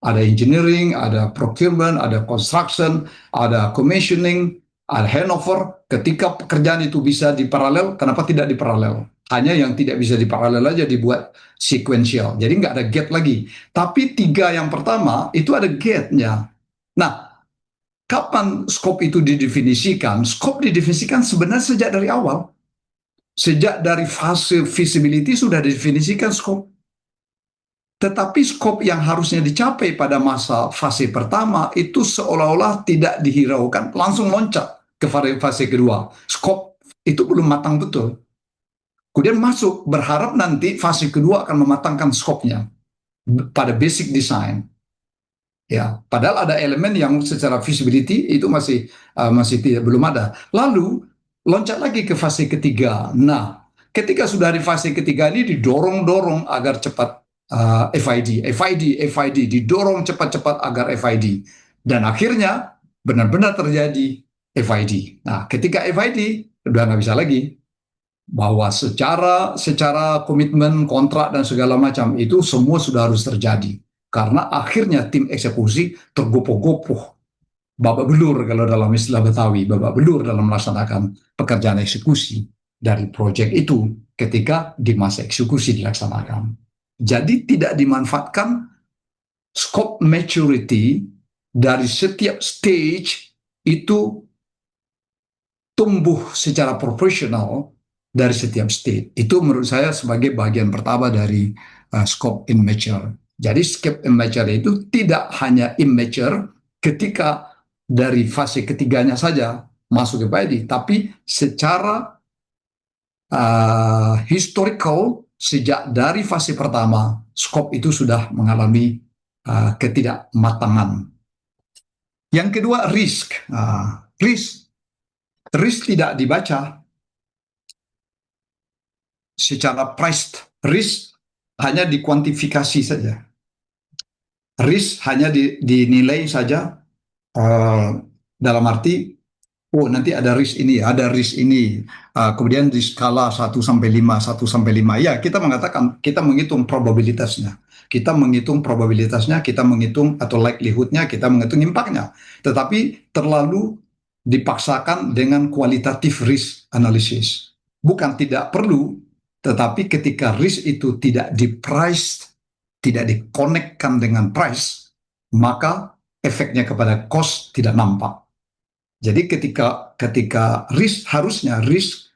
Ada engineering, ada procurement, ada construction, ada commissioning, ada handover. Ketika pekerjaan itu bisa diparalel, kenapa tidak diparalel? Hanya yang tidak bisa diparalel aja dibuat sequential. Jadi nggak ada gap lagi. Tapi 3 yang pertama itu ada gap-nya. Nah, kapan scope itu didefinisikan? Scope didefinisikan sebenarnya sejak dari awal. Sejak dari fase feasibility sudah didefinisikan scope. Tetapi skop yang harusnya dicapai pada masa fase pertama itu seolah-olah tidak dihiraukan, langsung loncat ke fase kedua. Skop itu belum matang betul. Kemudian masuk, berharap nanti fase kedua akan mematangkan skopnya pada basic design. Ya, padahal ada elemen yang secara feasibility itu masih belum ada. Lalu loncat lagi ke fase ketiga. Nah, ketika sudah di fase ketiga ini didorong-dorong agar cepat FID, didorong cepat-cepat agar FID. Dan akhirnya benar-benar terjadi FID. Nah, ketika FID, udah nggak bisa lagi. Bahwa secara komitmen, kontrak, dan segala macam, itu semua sudah harus terjadi. Karena akhirnya tim eksekusi tergopoh-gopoh. Babak belur kalau dalam istilah Betawi, babak belur dalam melaksanakan pekerjaan eksekusi dari proyek itu ketika di masa eksekusi dilaksanakan. Jadi tidak dimanfaatkan scope maturity dari setiap stage itu tumbuh secara proporsional dari setiap state. Itu menurut saya sebagai bagian pertama dari scope immature. Jadi scope immature itu tidak hanya immature ketika dari fase ketiganya saja masuk ke FID, tapi secara historical sejak dari fase pertama, skop itu sudah mengalami ketidakmatangan. Yang kedua, risk. Risk tidak dibaca secara priced. Risk hanya dikuantifikasi saja. Risk hanya dinilai saja dalam arti oh nanti ada risk ini, ada risk ini. Kemudian di skala 1 sampai 5, 1 sampai 5. Ya, kita mengatakan, kita menghitung probabilitasnya. Kita menghitung probabilitasnya, kita menghitung atau likelihood-nya, kita menghitung impact-nya. Tetapi terlalu dipaksakan dengan kualitatif risk analysis. Bukan tidak perlu, tetapi ketika risk itu tidak di-priced, tidak dikonekkan dengan price, maka efeknya kepada cost tidak nampak. Jadi ketika risk, harusnya risk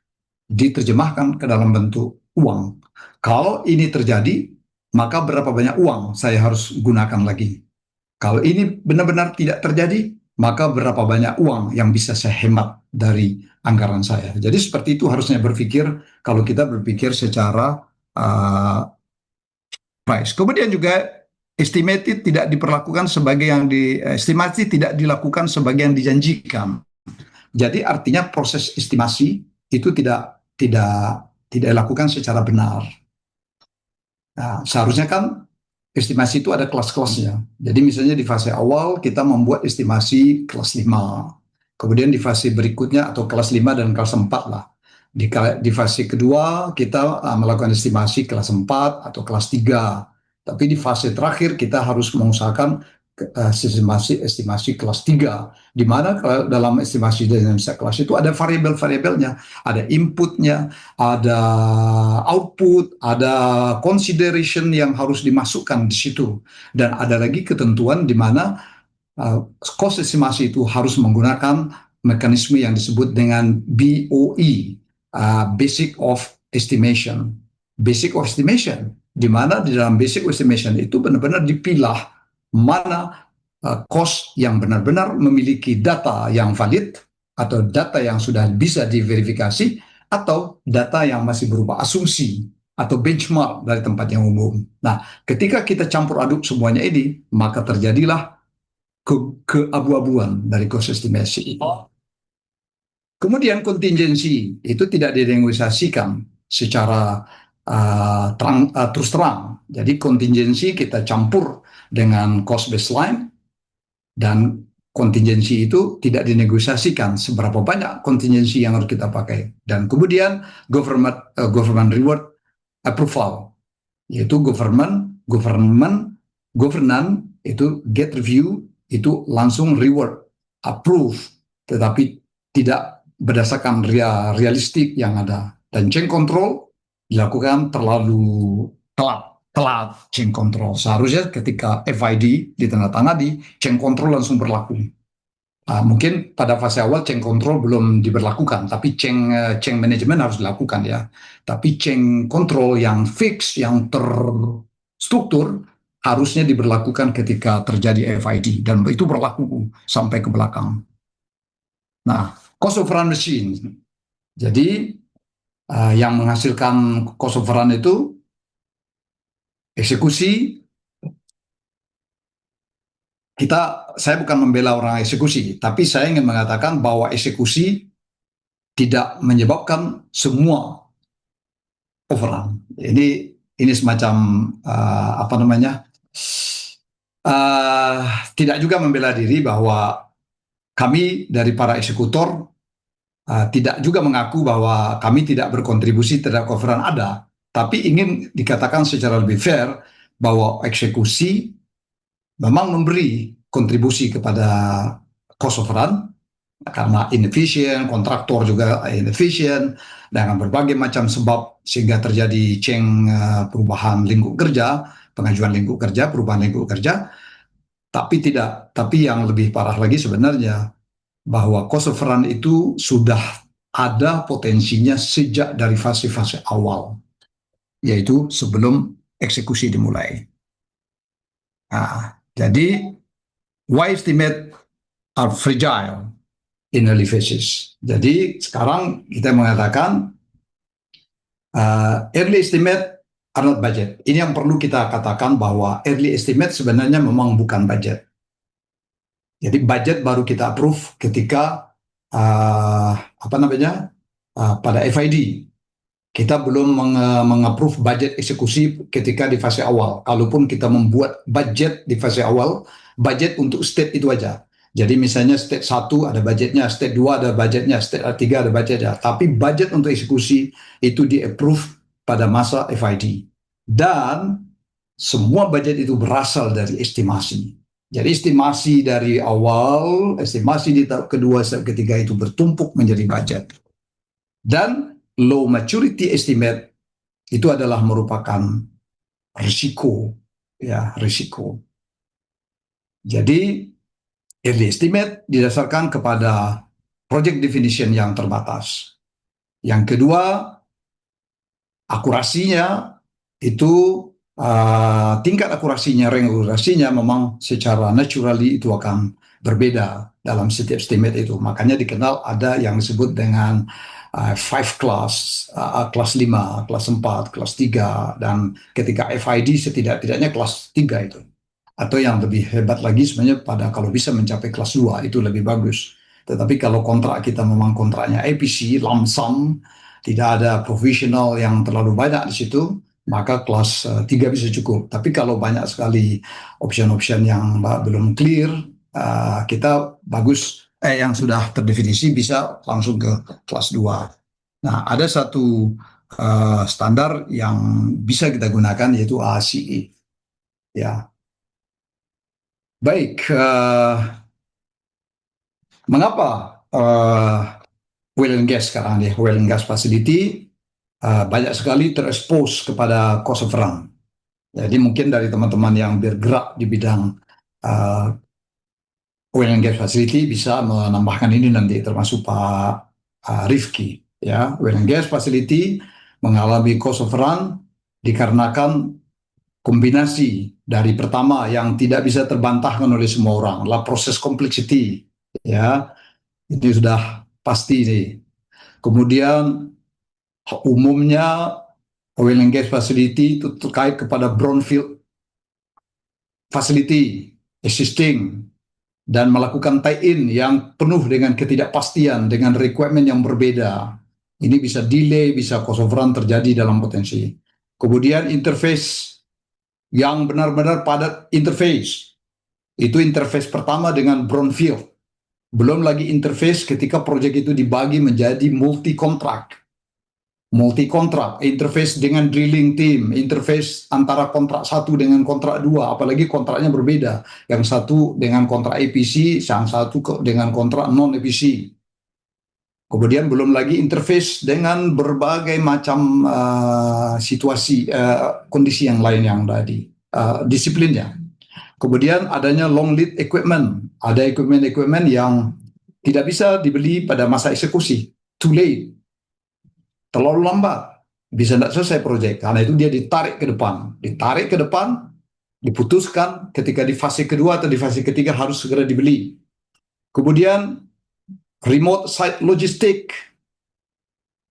diterjemahkan ke dalam bentuk uang. Kalau ini terjadi, maka berapa banyak uang saya harus gunakan lagi. Kalau ini benar-benar tidak terjadi, maka berapa banyak uang yang bisa saya hemat dari anggaran saya. Jadi seperti itu harusnya berpikir kalau kita berpikir secara price. Kemudian juga estimated tidak diperlakukan sebagai yang estimasi tidak dilakukan sebagai yang dijanjikan. Jadi artinya proses estimasi itu tidak dilakukan secara benar. Nah, seharusnya kan estimasi itu ada kelas-kelasnya. Jadi misalnya di fase awal kita membuat estimasi kelas 5. Kemudian di fase berikutnya atau kelas 5 dan kelas 4 lah. Di fase kedua kita melakukan estimasi kelas 4 atau kelas 3. Tapi di fase terakhir kita harus mengusahakan estimasi kelas 3, di mana dalam estimasi dinamika kelas itu ada variabel-variabelnya, ada inputnya, ada output, ada consideration yang harus dimasukkan di situ, dan ada lagi ketentuan di mana cost estimasi itu harus menggunakan mekanisme yang disebut dengan BOE, Basic of Estimation. Basic of Estimation, di mana di dalam Basic of Estimation itu benar-benar dipilah mana cost yang benar-benar memiliki data yang valid atau data yang sudah bisa diverifikasi atau data yang masih berupa asumsi atau benchmark dari tempat yang umum. Nah, ketika kita campur aduk semuanya ini, maka terjadilah keabu-abuan dari cost estimasi itu. Kemudian kontingensi itu tidak dinegosiasikan secara terus terang. Jadi kontingensi kita campur dengan cost baseline, dan kontingensi itu tidak dinegosiasikan seberapa banyak kontingensi yang harus kita pakai. Dan kemudian government reward approval, yaitu governance itu get review, itu langsung reward approve, tetapi tidak berdasarkan realistik yang ada. Dan change control dilakukan terlalu telat change control. Seharusnya ketika FID ditandatangani, change control langsung berlaku. Mungkin pada fase awal change control belum diberlakukan, tapi change management harus dilakukan ya. Tapi change control yang fix, yang terstruktur harusnya diberlakukan ketika terjadi FID, dan itu berlaku sampai ke belakang. Nah, cost overrun machine. Jadi yang menghasilkan cost overrun itu eksekusi. Saya bukan membela orang eksekusi, tapi saya ingin mengatakan bahwa eksekusi tidak menyebabkan semua overrun. Ini semacam tidak juga membela diri bahwa kami dari para eksekutor tidak juga mengaku bahwa kami tidak berkontribusi terhadap overrun ada, tapi ingin dikatakan secara lebih fair bahwa eksekusi memang memberi kontribusi kepada cost overrun karena inefisien, kontraktor juga inefisien, dengan berbagai macam sebab sehingga terjadi perubahan lingkup kerja, pengajuan lingkup kerja, perubahan lingkup kerja. Tapi yang lebih parah lagi sebenarnya bahwa cost overrun itu sudah ada potensinya sejak dari fase-fase awal, yaitu sebelum eksekusi dimulai. Jadi why estimate are fragile in early phases. Jadi sekarang kita mengatakan early estimate are not budget. Ini yang perlu kita katakan bahwa early estimate sebenarnya memang bukan budget. Jadi budget baru kita approve ketika pada FID. Kita belum mengapprove budget eksekusi ketika di fase awal. Kalaupun kita membuat budget di fase awal, budget untuk state itu aja. Jadi misalnya state 1 ada budgetnya, state 2 ada budgetnya, state 3 ada budgetnya. Tapi budget untuk eksekusi itu di-approve pada masa FID. Dan semua budget itu berasal dari estimasi. Jadi estimasi dari awal, estimasi di tahap kedua, tahap ketiga itu bertumpuk menjadi budget. Dan low maturity estimate itu adalah merupakan risiko, ya, risiko. Jadi early estimate didasarkan kepada project definition yang terbatas. Yang kedua, akurasinya itu tingkat akurasinya, rank akurasinya memang secara naturally itu akan berbeda dalam setiap estimate itu. Makanya dikenal ada yang disebut dengan 5 class, kelas 5, kelas 4, kelas 3, dan ketika FID setidak-tidaknya kelas 3 itu. Atau yang lebih hebat lagi sebenarnya kalau bisa mencapai kelas 2 itu lebih bagus. Tetapi kalau kontrak kita memang kontraknya EPC, lump sum, tidak ada provisional yang terlalu banyak di situ, maka kelas 3 bisa cukup. Tapi kalau banyak sekali option-option yang belum clear, kita bagus yang sudah terdefinisi bisa langsung ke kelas 2. Nah, ada satu standar yang bisa kita gunakan yaitu AACE. Ya. Baik, mengapa oil and gas sekarang nih, oil and gas facility banyak sekali terekspos kepada cost of run. Jadi mungkin dari teman-teman yang bergerak di bidang uh, oil and gas facility bisa menambahkan ini nanti, termasuk Pak Rifki. Ya, oil and gas facility mengalami cost of run dikarenakan kombinasi dari pertama yang tidak bisa terbantahkan oleh semua orang adalah proses complexity. Ya, ini sudah pasti nih. Kemudian umumnya oil and gas facility itu terkait kepada brownfield facility existing dan melakukan tie-in yang penuh dengan ketidakpastian, dengan requirement yang berbeda. Ini bisa delay, bisa cost of run terjadi dalam potensi. Kemudian interface yang benar-benar padat interface. Itu interface pertama dengan brownfield. Belum lagi interface ketika proyek itu dibagi menjadi multi-kontrak, interface dengan drilling team, interface antara kontrak satu dengan kontrak dua, apalagi kontraknya berbeda. Yang satu dengan kontrak EPC, yang satu dengan kontrak non-EPC. Kemudian belum lagi interface dengan berbagai macam situasi, kondisi yang lain yang tadi, disiplinnya. Kemudian adanya long lead equipment, ada equipment yang tidak bisa dibeli pada masa eksekusi, too late, terlalu lambat, bisa tidak selesai proyek. Karena itu dia ditarik ke depan, diputuskan ketika di fase kedua atau di fase ketiga harus segera dibeli. Kemudian remote site logistik.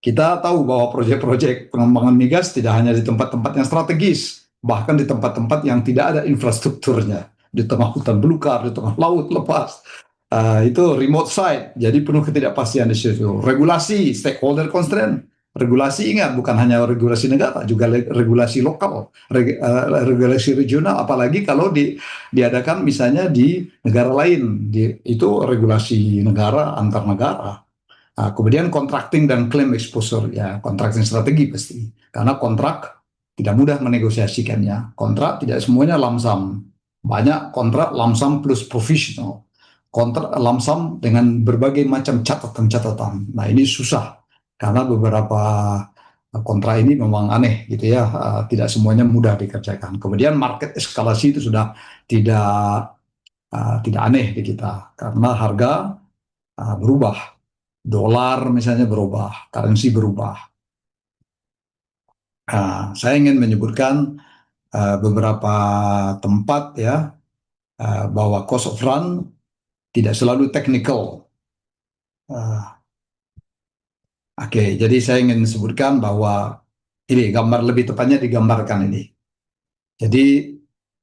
Kita tahu bahwa proyek-proyek pengembangan migas tidak hanya di tempat-tempat yang strategis, bahkan di tempat-tempat yang tidak ada infrastrukturnya, di tengah hutan belukar, di tengah laut lepas. Itu remote site, jadi penuh ketidakpastian di situ. Regulasi, stakeholder constraint. Regulasi, ingat, bukan hanya regulasi negara, juga regulasi lokal, regulasi regional, apalagi kalau diadakan misalnya di negara lain, itu regulasi negara antar negara. Kemudian contracting dan claim exposure, ya contracting strategi pasti, karena kontrak tidak mudah menegosiasikannya. Kontrak tidak semuanya lump sum, banyak kontrak lump sum plus professional, kontrak lump sum dengan berbagai macam catatan-catatan. Nah ini susah karena beberapa kontrak ini memang aneh gitu ya, tidak semuanya mudah dikerjakan. Kemudian market eskalasi itu sudah tidak aneh di kita karena harga berubah. Dolar misalnya berubah, currency berubah. Saya ingin menyebutkan beberapa tempat ya, bahwa cost of run tidak selalu technical. Oke, jadi saya ingin sebutkan bahwa ini gambar, lebih tepatnya digambarkan ini. Jadi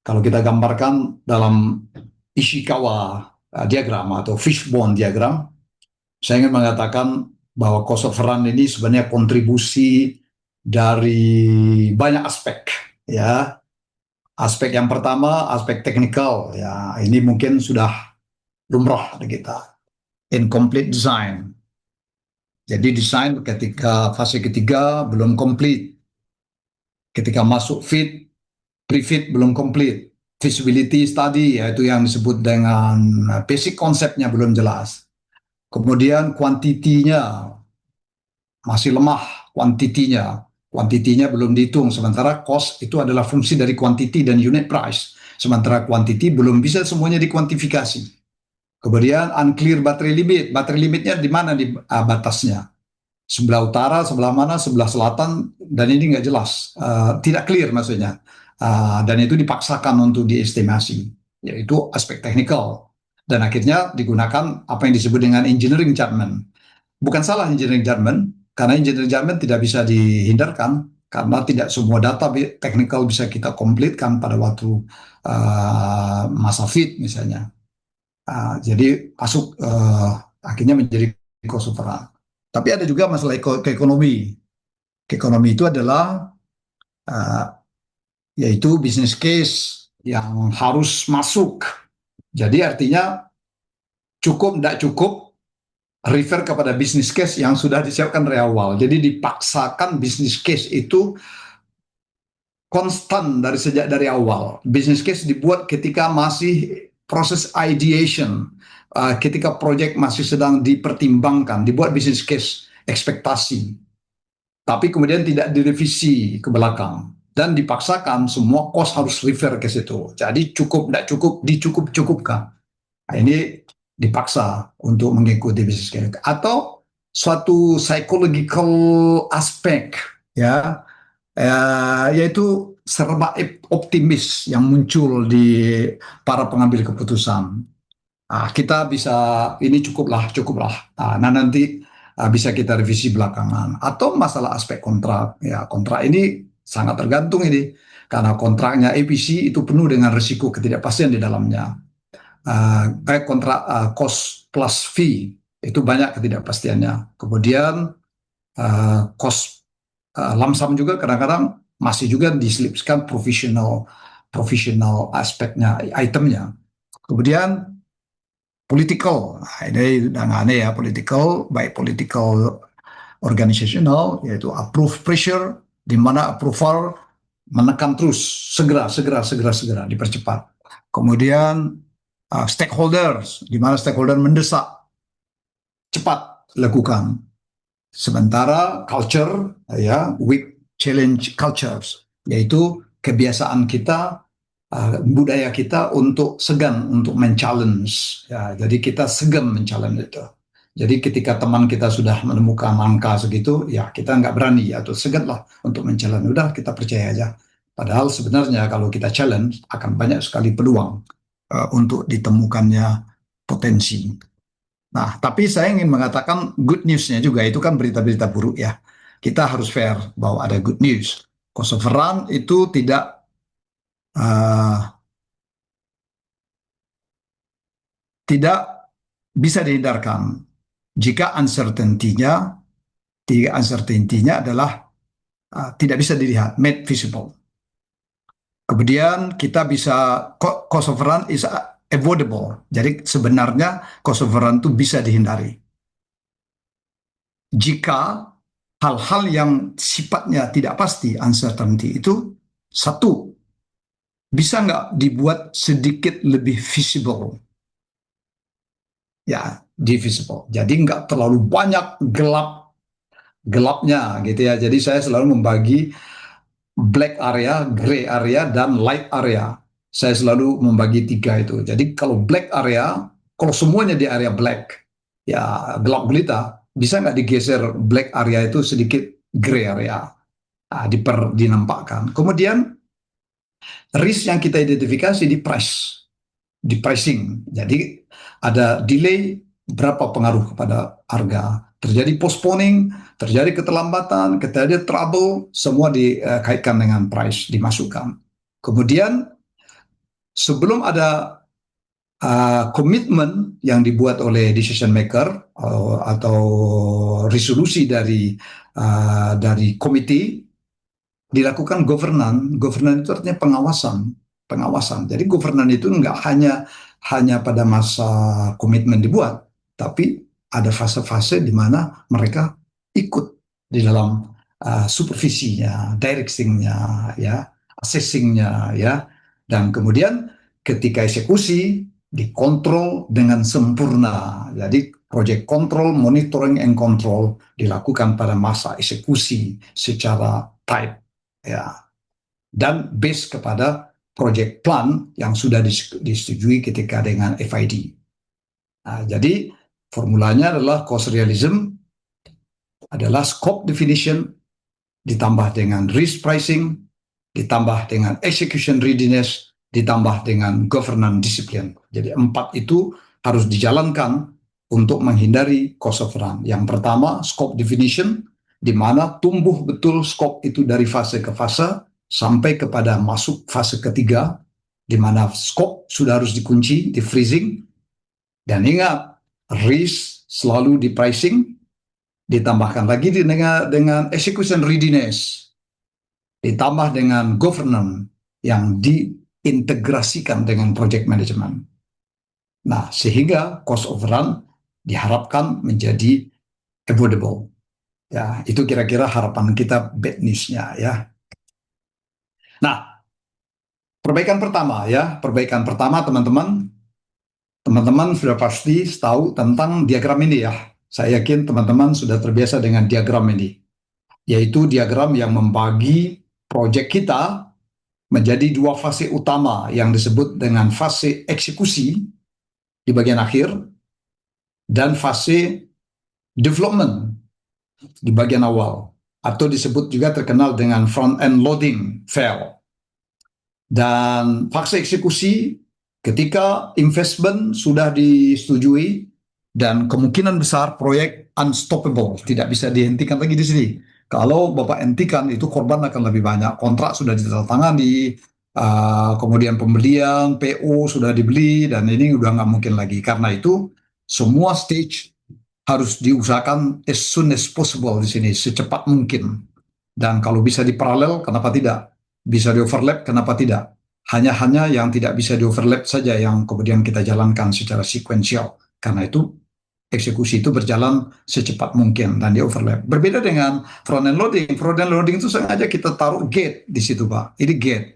kalau kita gambarkan dalam Ishikawa diagram atau fishbone diagram, saya ingin mengatakan bahwa cost of run ini sebenarnya kontribusi dari banyak aspek, ya. Aspek yang pertama, aspek teknikal, ya. Ini mungkin sudah lumrah di kita. Incomplete design. Jadi desain ketika fase ketiga belum komplit. Ketika masuk fit, pre-fit belum komplit. Feasibility study, yaitu yang disebut dengan basic konsepnya belum jelas. Kemudian kuantitinya masih lemah, kuantitinya belum dihitung, sementara cost itu adalah fungsi dari quantity dan unit price, sementara quantity belum bisa semuanya dikuantifikasi. Kemudian unclear baterai limitnya di mana di batasnya, sebelah utara, sebelah mana, sebelah selatan, dan ini nggak jelas, tidak clear maksudnya, dan itu dipaksakan untuk diestimasi, yaitu aspek teknikal, dan akhirnya digunakan apa yang disebut dengan engineering judgment. Bukan salah engineering judgment, karena engineering judgment tidak bisa dihindarkan, karena tidak semua data teknikal bisa kita komplitkan pada waktu masa fit misalnya. Jadi masuk akhirnya menjadi cost of run. Tapi ada juga masalah ekonomi. Ekonomi itu adalah yaitu business case yang harus masuk. Jadi artinya cukup tidak cukup refer kepada business case yang sudah disiapkan dari awal. Jadi dipaksakan business case itu konstan dari awal. Business case dibuat ketika masih proses ideation, ketika proyek masih sedang dipertimbangkan, dibuat business case, ekspektasi, tapi kemudian tidak direvisi ke belakang dan dipaksakan semua cost harus refer ke situ. Jadi cukup tidak cukup dicukup-cukupkan. Nah, ini dipaksa untuk mengikuti business case atau suatu psychological aspek, ya, yaitu serba optimis yang muncul di para pengambil keputusan. Kita bisa ini cukuplah. Nah, nanti bisa kita revisi belakangan. Atau masalah aspek kontrak, ya, kontrak ini sangat tergantung ini karena kontraknya EPC itu penuh dengan risiko ketidakpastian di dalamnya. Kontrak cost plus fee itu banyak ketidakpastiannya. Kemudian cost lump sum juga kadang-kadang masih juga diselipkan professional aspeknya, itemnya. Kemudian political, ini udah nggak aneh ya, baik political organizational, yaitu approve pressure, di mana approval menekan terus, segera, dipercepat. Kemudian stakeholders, di mana stakeholder mendesak, cepat lakukan. Sementara culture, ya, weak challenge cultures, yaitu kebiasaan kita, budaya kita untuk segan untuk men-challenge. Ya, jadi kita segan men-challenge itu. Jadi ketika teman kita sudah menemukan angka segitu, ya kita nggak berani atau segan lah untuk men-challenge. Udah kita percaya aja. Padahal sebenarnya kalau kita challenge akan banyak sekali peluang untuk ditemukannya potensi. Nah, tapi saya ingin mengatakan good news-nya juga, itu kan berita-berita buruk ya. Kita harus fair bahwa ada good news. Cost of run itu tidak bisa dihindarkan jika uncertainty-nya adalah tidak bisa dilihat, made visible. Kemudian kita bisa, cost of run is avoidable. Jadi sebenarnya cost of run itu bisa dihindari. Jika hal-hal yang sifatnya tidak pasti, uncertainty itu, satu, bisa nggak dibuat sedikit lebih visible? Ya, divisible. Jadi nggak terlalu banyak gelapnya gitu ya. Jadi saya selalu membagi black area, gray area, dan light area. Saya selalu membagi tiga itu. Jadi kalau black area, kalau semuanya di area black, ya gelap gulita, bisa nggak digeser black area itu sedikit gray area, dinampakkan. Kemudian risk yang kita identifikasi di pricing. Jadi ada delay, berapa pengaruh kepada harga. Terjadi postponing, terjadi keterlambatan, terjadi trouble, semua dikaitkan dengan price, dimasukkan. Kemudian sebelum ada komitmen yang dibuat oleh decision maker atau resolusi dari komite, dilakukan governance. Governance itu artinya pengawasan. Jadi governance itu nggak hanya pada masa komitmen dibuat, tapi ada fase-fase di mana mereka ikut di dalam supervisinya, directingnya, ya, assessingnya, ya, dan kemudian ketika eksekusi dikontrol dengan sempurna. Jadi project control, monitoring and control dilakukan pada masa eksekusi secara tight, ya, dan base kepada project plan yang sudah disetujui ketika dengan FID. Nah, jadi formulanya adalah cost realism adalah scope definition ditambah dengan risk pricing, ditambah dengan execution readiness, ditambah dengan governance discipline. Jadi 4 itu harus dijalankan untuk menghindari cost of run. Yang pertama, scope definition, di mana tumbuh betul scope itu dari fase ke fase, sampai kepada masuk fase ketiga, di mana scope sudah harus dikunci, di freezing, dan ingat, risk selalu di pricing, ditambahkan lagi dengan execution readiness, ditambah dengan governance yang diintegrasikan dengan project management. Nah, sehingga cost of run diharapkan menjadi avoidable. Ya, itu kira-kira harapan kita bad news-nya, ya. Nah, perbaikan pertama teman-teman, teman-teman sudah pasti tahu tentang diagram ini ya. Saya yakin teman-teman sudah terbiasa dengan diagram ini, yaitu diagram yang membagi proyek kita menjadi dua fase utama yang disebut dengan fase eksekusi di bagian akhir dan fase development di bagian awal, atau disebut juga terkenal dengan front end loading fail. Dan fase eksekusi ketika investment sudah disetujui dan kemungkinan besar proyek unstoppable, tidak bisa dihentikan lagi di sini. Kalau Bapak hentikan itu korban akan lebih banyak. Kontrak sudah ditandatangani, kemudian pembelian PO sudah dibeli, dan ini udah nggak mungkin lagi. Karena itu semua stage harus diusahakan as soon as possible di sini, secepat mungkin. Dan kalau bisa diparalel, kenapa tidak? Bisa di-overlap, kenapa tidak? Hanya yang tidak bisa di-overlap saja yang kemudian kita jalankan secara sequential. Karena itu eksekusi itu berjalan secepat mungkin dan di-overlap. Berbeda dengan front end loading. Front end loading itu sengaja kita taruh gate di situ, Pak. Ini gate.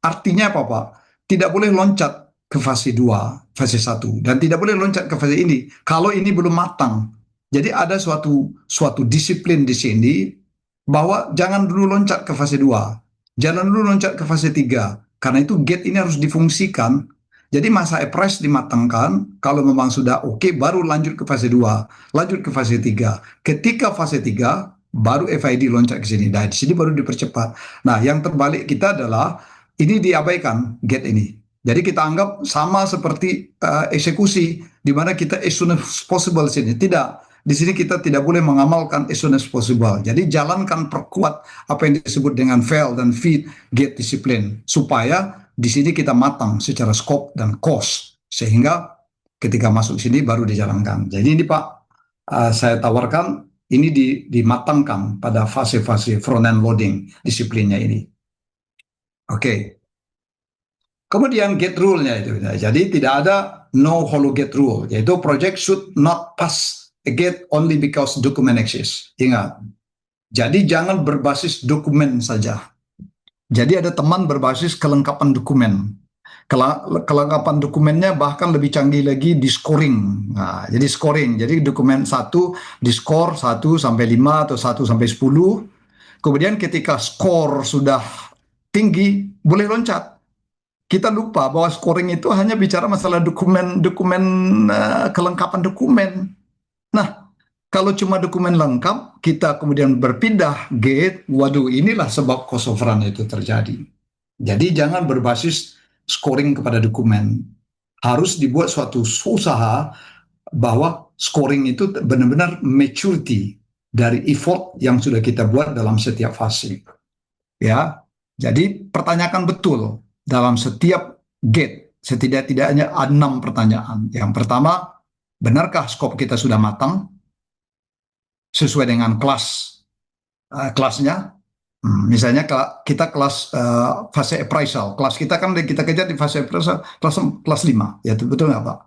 Artinya apa, Pak? Tidak boleh loncat ke fase 2, fase 1, dan tidak boleh loncat ke fase ini kalau ini belum matang. Jadi ada suatu disiplin di sini bahwa jangan dulu loncat ke fase 2, jangan dulu loncat ke fase 3, karena itu gate ini harus difungsikan. Jadi masa apprise dimatangkan, kalau memang sudah oke, baru lanjut ke fase 2, lanjut ke fase 3. Ketika fase 3, baru FID loncat ke sini. Nah, di sini baru dipercepat. Nah, yang terbalik kita adalah, ini diabaikan, gate ini. Jadi kita anggap sama seperti eksekusi, di mana kita as soon as possible sini. Tidak, di sini kita tidak boleh mengamalkan as soon as possible. Jadi jalankan, perkuat apa yang disebut dengan fail dan feed gate disiplin, supaya di sini kita matang secara scope dan cost, sehingga ketika masuk sini baru dijalankan. Jadi ini Pak, saya tawarkan ini dimatangkan pada fase-fase front end loading disiplinnya ini. Oke. Kemudian gate rule-nya itu. Jadi tidak ada no hollow gate rule, yaitu project should not pass a gate only because document exists. Ingat. Jadi jangan berbasis dokumen saja. Jadi ada teman berbasis kelengkapan dokumen. Kelengkapan dokumennya bahkan lebih canggih lagi di scoring. Nah, jadi scoring. Jadi dokumen 1 di skor 1 sampai 5 atau 1 sampai 10. Kemudian ketika skor sudah tinggi, boleh loncat. Kita lupa bahwa scoring itu hanya bicara masalah kelengkapan dokumen. Nah, kalau cuma dokumen lengkap, kita kemudian berpindah gate, waduh, inilah sebab cost overrun itu terjadi. Jadi jangan berbasis scoring kepada dokumen. Harus dibuat suatu usaha bahwa scoring itu benar-benar maturity dari effort yang sudah kita buat dalam setiap fase. Ya, jadi pertanyakan betul dalam setiap gate, setidak-tidaknya ada 6 pertanyaan. Yang pertama, benarkah scope kita sudah matang sesuai dengan kelasnya? Misalnya kita kelas fase appraisal, kelas kita kan kita kejar di fase appraisal kelas 5, ya betul nggak Pak?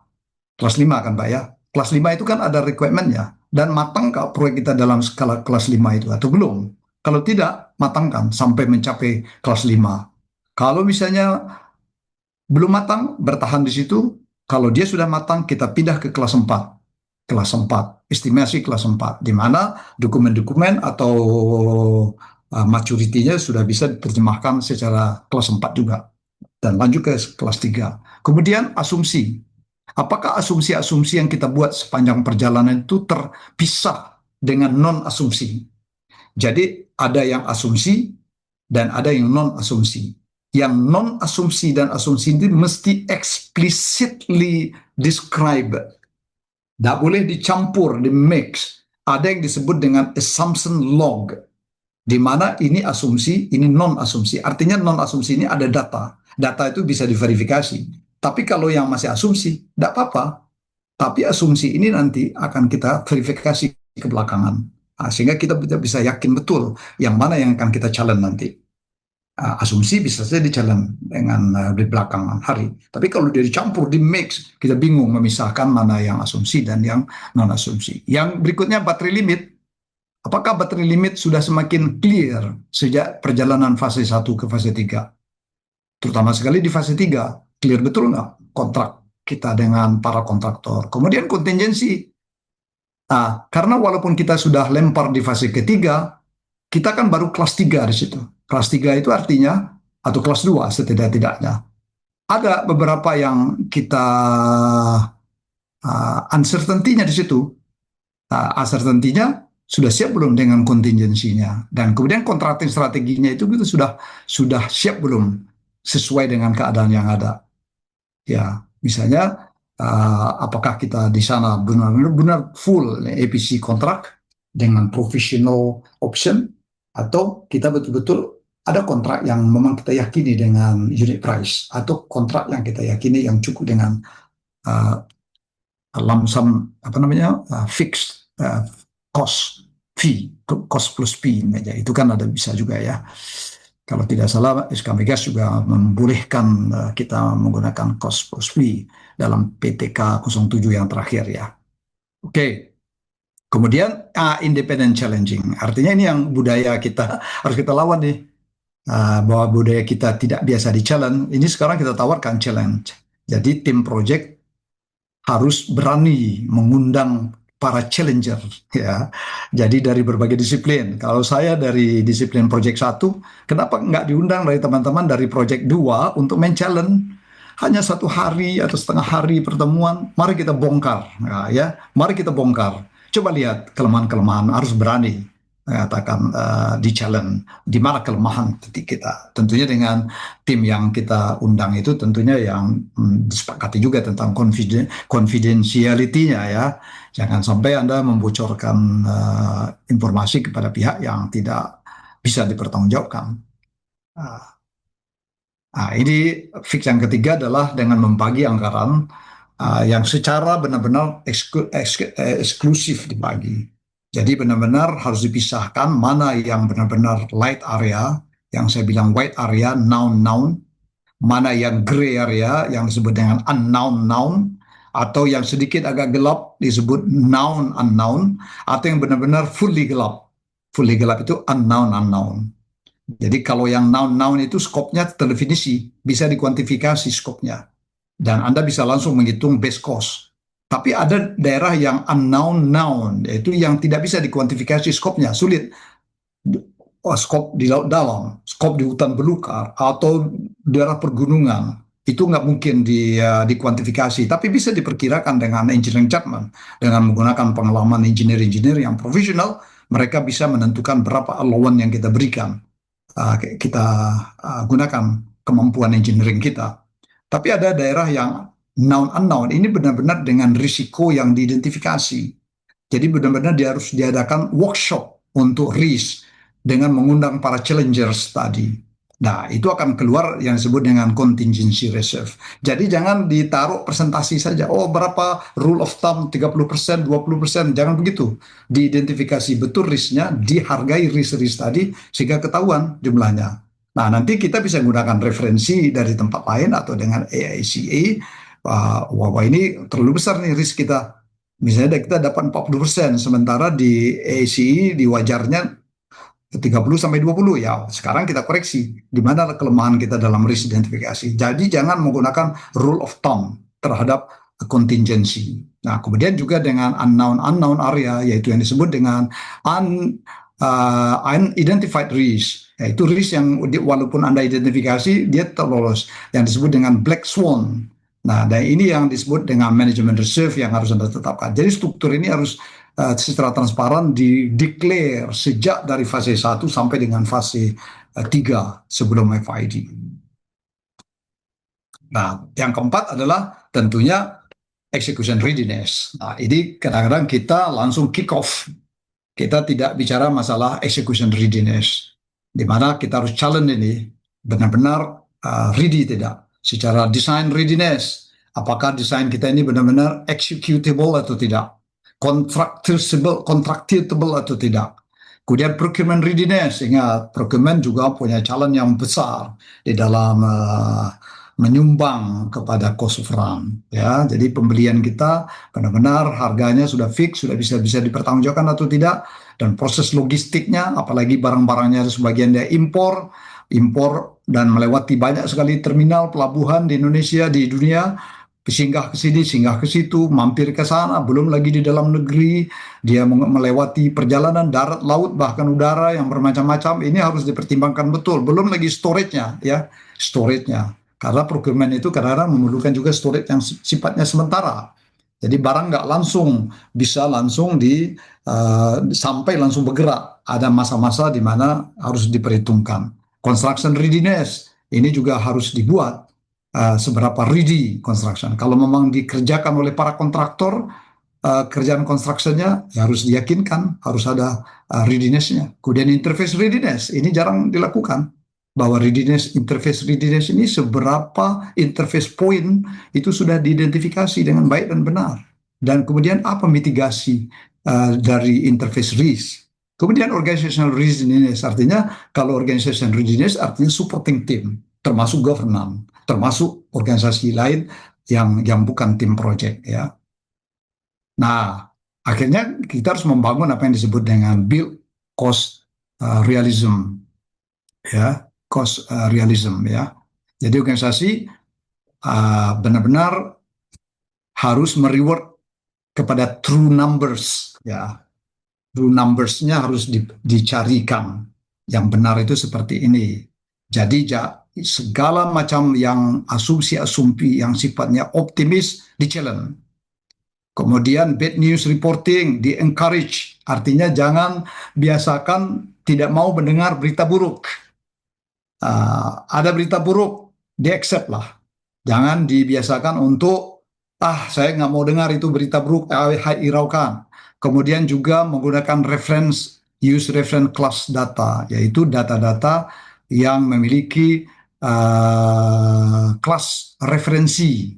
Kelas 5 kan Pak ya? Kelas 5 itu kan ada requirement-nya, dan matang nggak proyek kita dalam skala kelas 5 itu atau belum? Kalau tidak, matangkan sampai mencapai kelas 5. Kalau misalnya belum matang, bertahan di situ. Kalau dia sudah matang, kita pindah ke kelas 4. Kelas 4, estimasi kelas 4, di mana dokumen-dokumen atau maturity-nya sudah bisa diterjemahkan secara kelas 4 juga. Dan lanjut ke kelas 3. Kemudian asumsi. Apakah asumsi-asumsi yang kita buat sepanjang perjalanan itu terpisah dengan non-asumsi? Jadi ada yang asumsi dan ada yang non-asumsi. Yang non-asumsi dan asumsi ini mesti explicitly described. Tidak boleh dicampur, di-mix. Ada yang disebut dengan assumption log, di mana ini asumsi, ini non-asumsi. Artinya non-asumsi ini ada data. Data itu bisa diverifikasi. Tapi kalau yang masih asumsi, tidak apa-apa. Tapi asumsi ini nanti akan kita verifikasi ke belakangan. Sehingga kita bisa yakin betul yang mana yang akan kita challenge nanti. Asumsi bisa saja di-challenge dengan di belakangan hari. Tapi kalau dia dicampur, di-mix, kita bingung memisahkan mana yang asumsi dan yang non-asumsi. Yang berikutnya baterai limit. Apakah baterai limit sudah semakin clear sejak perjalanan fase 1 ke fase 3? Terutama sekali di fase 3, clear betul nggak kontrak? kita dengan para kontraktor. Kemudian kontingensi. Nah, karena walaupun kita sudah lempar di fase ketiga, kita kan baru kelas 3 di situ. Kelas 3 itu artinya, atau kelas 2 setidak-tidaknya. Ada beberapa yang kita uncertainty-nya di situ. Uncertainty-nya sudah siap belum dengan kontingensinya. Dan kemudian kontrakting strateginya itu kita sudah siap belum sesuai dengan keadaan yang ada. Ya, misalnya apakah kita di sana benar-benar full EPC kontrak dengan professional option, atau kita betul-betul ada kontrak yang memang kita yakini dengan unit price, atau kontrak yang kita yakini yang cukup dengan lump sum, fixed cost fee, cost plus fee. Itu kan ada bisa juga ya. Kalau tidak salah, SK Migas juga membolehkan kita menggunakan cost plus fee dalam PTK 07 yang terakhir ya. Oke. Kemudian independent challenging. Artinya ini yang budaya kita harus kita lawan nih. Bahwa budaya kita tidak biasa di challenge. Ini sekarang kita tawarkan challenge. Jadi tim project harus berani mengundang para challenger ya. Jadi dari berbagai disiplin. Kalau saya dari disiplin project 1, kenapa nggak diundang dari teman-teman dari project 2 untuk men-challenge? Hanya 1 hari atau setengah hari pertemuan, mari kita bongkar ya. Mari kita bongkar. Coba lihat kelemahan-kelemahan, harus berani mengatakan di challenge di mana kelemahan titik kita. Tentunya dengan tim yang kita undang itu tentunya yang disepakati juga tentang confidentiality-nya ya. Jangan sampai Anda membocorkan informasi kepada pihak yang tidak bisa dipertanggungjawabkan. Ini fix yang ketiga adalah dengan membagi anggaran yang secara benar-benar eksklusif dibagi. Jadi benar-benar harus dipisahkan mana yang benar-benar light area, yang saya bilang white area, noun, mana yang gray area, yang disebut dengan unknown, atau yang sedikit agak gelap disebut noun unknown, atau yang benar-benar fully gelap. Fully gelap itu unknown. Jadi kalau yang noun itu skopnya terdefinisi, bisa dikuantifikasi skopnya. Dan Anda bisa langsung menghitung base cost. Tapi ada daerah yang unknown, yaitu yang tidak bisa dikuantifikasi skopnya, sulit. Skop di laut dalam, skop di hutan belukar, atau daerah pergunungan, itu nggak mungkin dikuantifikasi. Tapi bisa diperkirakan dengan engineering judgment, dengan menggunakan pengalaman engineer yang profesional, mereka bisa menentukan berapa allowance yang kita berikan. Kita gunakan kemampuan engineering kita. Tapi ada daerah yang unknown, ini benar-benar dengan risiko yang diidentifikasi. Jadi benar-benar dia harus diadakan workshop untuk risk dengan mengundang para challengers tadi. Nah, itu akan keluar yang disebut dengan contingency reserve. Jadi jangan ditaruh presentasi saja. Oh, berapa rule of thumb 30%, 20%, jangan begitu. Diidentifikasi betul risknya, dihargai risk-risk tadi sehingga ketahuan jumlahnya. Nah, nanti kita bisa menggunakan referensi dari tempat lain atau dengan AICA. Wah, ini terlalu besar nih risk kita. Misalnya kita dapat 40%, sementara di AICA di wajarnya 30-20 ya. Sekarang kita koreksi di mana kelemahan kita dalam risk identifikasi. Jadi jangan menggunakan rule of thumb terhadap contingency. Nah, kemudian juga dengan unknown area, yaitu yang disebut dengan unidentified risk, yaitu risk yang walaupun Anda identifikasi dia terlolos, yang disebut dengan black swan. Nah, dan ini yang disebut dengan management reserve yang harus Anda tetapkan. Jadi struktur ini harus secara transparan di-declare sejak dari fase 1 sampai dengan fase 3 sebelum FID. Nah, yang keempat adalah tentunya execution readiness. Nah, ini kadang-kadang kita langsung kick off. Kita tidak bicara masalah execution readiness, di mana kita harus challenge ini benar-benar ready tidak. Secara design readiness, apakah desain kita ini benar-benar executable atau tidak, contractable atau tidak. Kemudian procurement readiness, ingat procurement juga punya challenge yang besar di dalam menyumbang kepada cost of run ya. Jadi pembelian kita benar-benar harganya sudah fix, sudah bisa dipertanggungjawabkan atau tidak, dan proses logistiknya, apalagi barang-barangnya sebagian dia impor dan melewati banyak sekali terminal pelabuhan di Indonesia, di dunia, singgah ke sini, singgah ke situ, mampir ke sana, belum lagi di dalam negeri, dia melewati perjalanan darat, laut, bahkan udara yang bermacam-macam, ini harus dipertimbangkan betul. Belum lagi storage-nya, ya, storage-nya. Karena procurement itu kadang-kadang memerlukan juga storage yang sifatnya sementara. Jadi barang nggak langsung bisa langsung sampai langsung bergerak. Ada masa-masa di mana harus diperhitungkan. Construction readiness ini juga harus dibuat seberapa ready construction. Kalau memang dikerjakan oleh para kontraktor, kerjaan constructionnya ya harus diyakinkan, harus ada readiness-nya. Kemudian interface readiness, ini jarang dilakukan. Bahwa interface readiness ini seberapa interface point itu sudah diidentifikasi dengan baik dan benar. Dan kemudian apa mitigasi dari interface risk. Kemudian organizational readiness, artinya kalau organizational readiness artinya supporting team, termasuk governance, termasuk organisasi lain yang bukan tim project, ya. Nah, akhirnya kita harus membangun apa yang disebut dengan build cost realism, ya, cost realism, ya. Jadi organisasi benar-benar harus mereward kepada true numbers, ya. True numbers-nya harus dicarikan. Yang benar itu seperti ini. Jadi segala macam yang asumsi-asumsi yang sifatnya optimis di-challenge. Kemudian bad news reporting di-encourage, artinya jangan biasakan tidak mau mendengar berita buruk. Ada berita buruk, di-accept lah. Jangan dibiasakan untuk, saya nggak mau dengar itu berita buruk, hiraukan. Kemudian juga menggunakan use reference class data, yaitu data-data yang memiliki kelas referensi,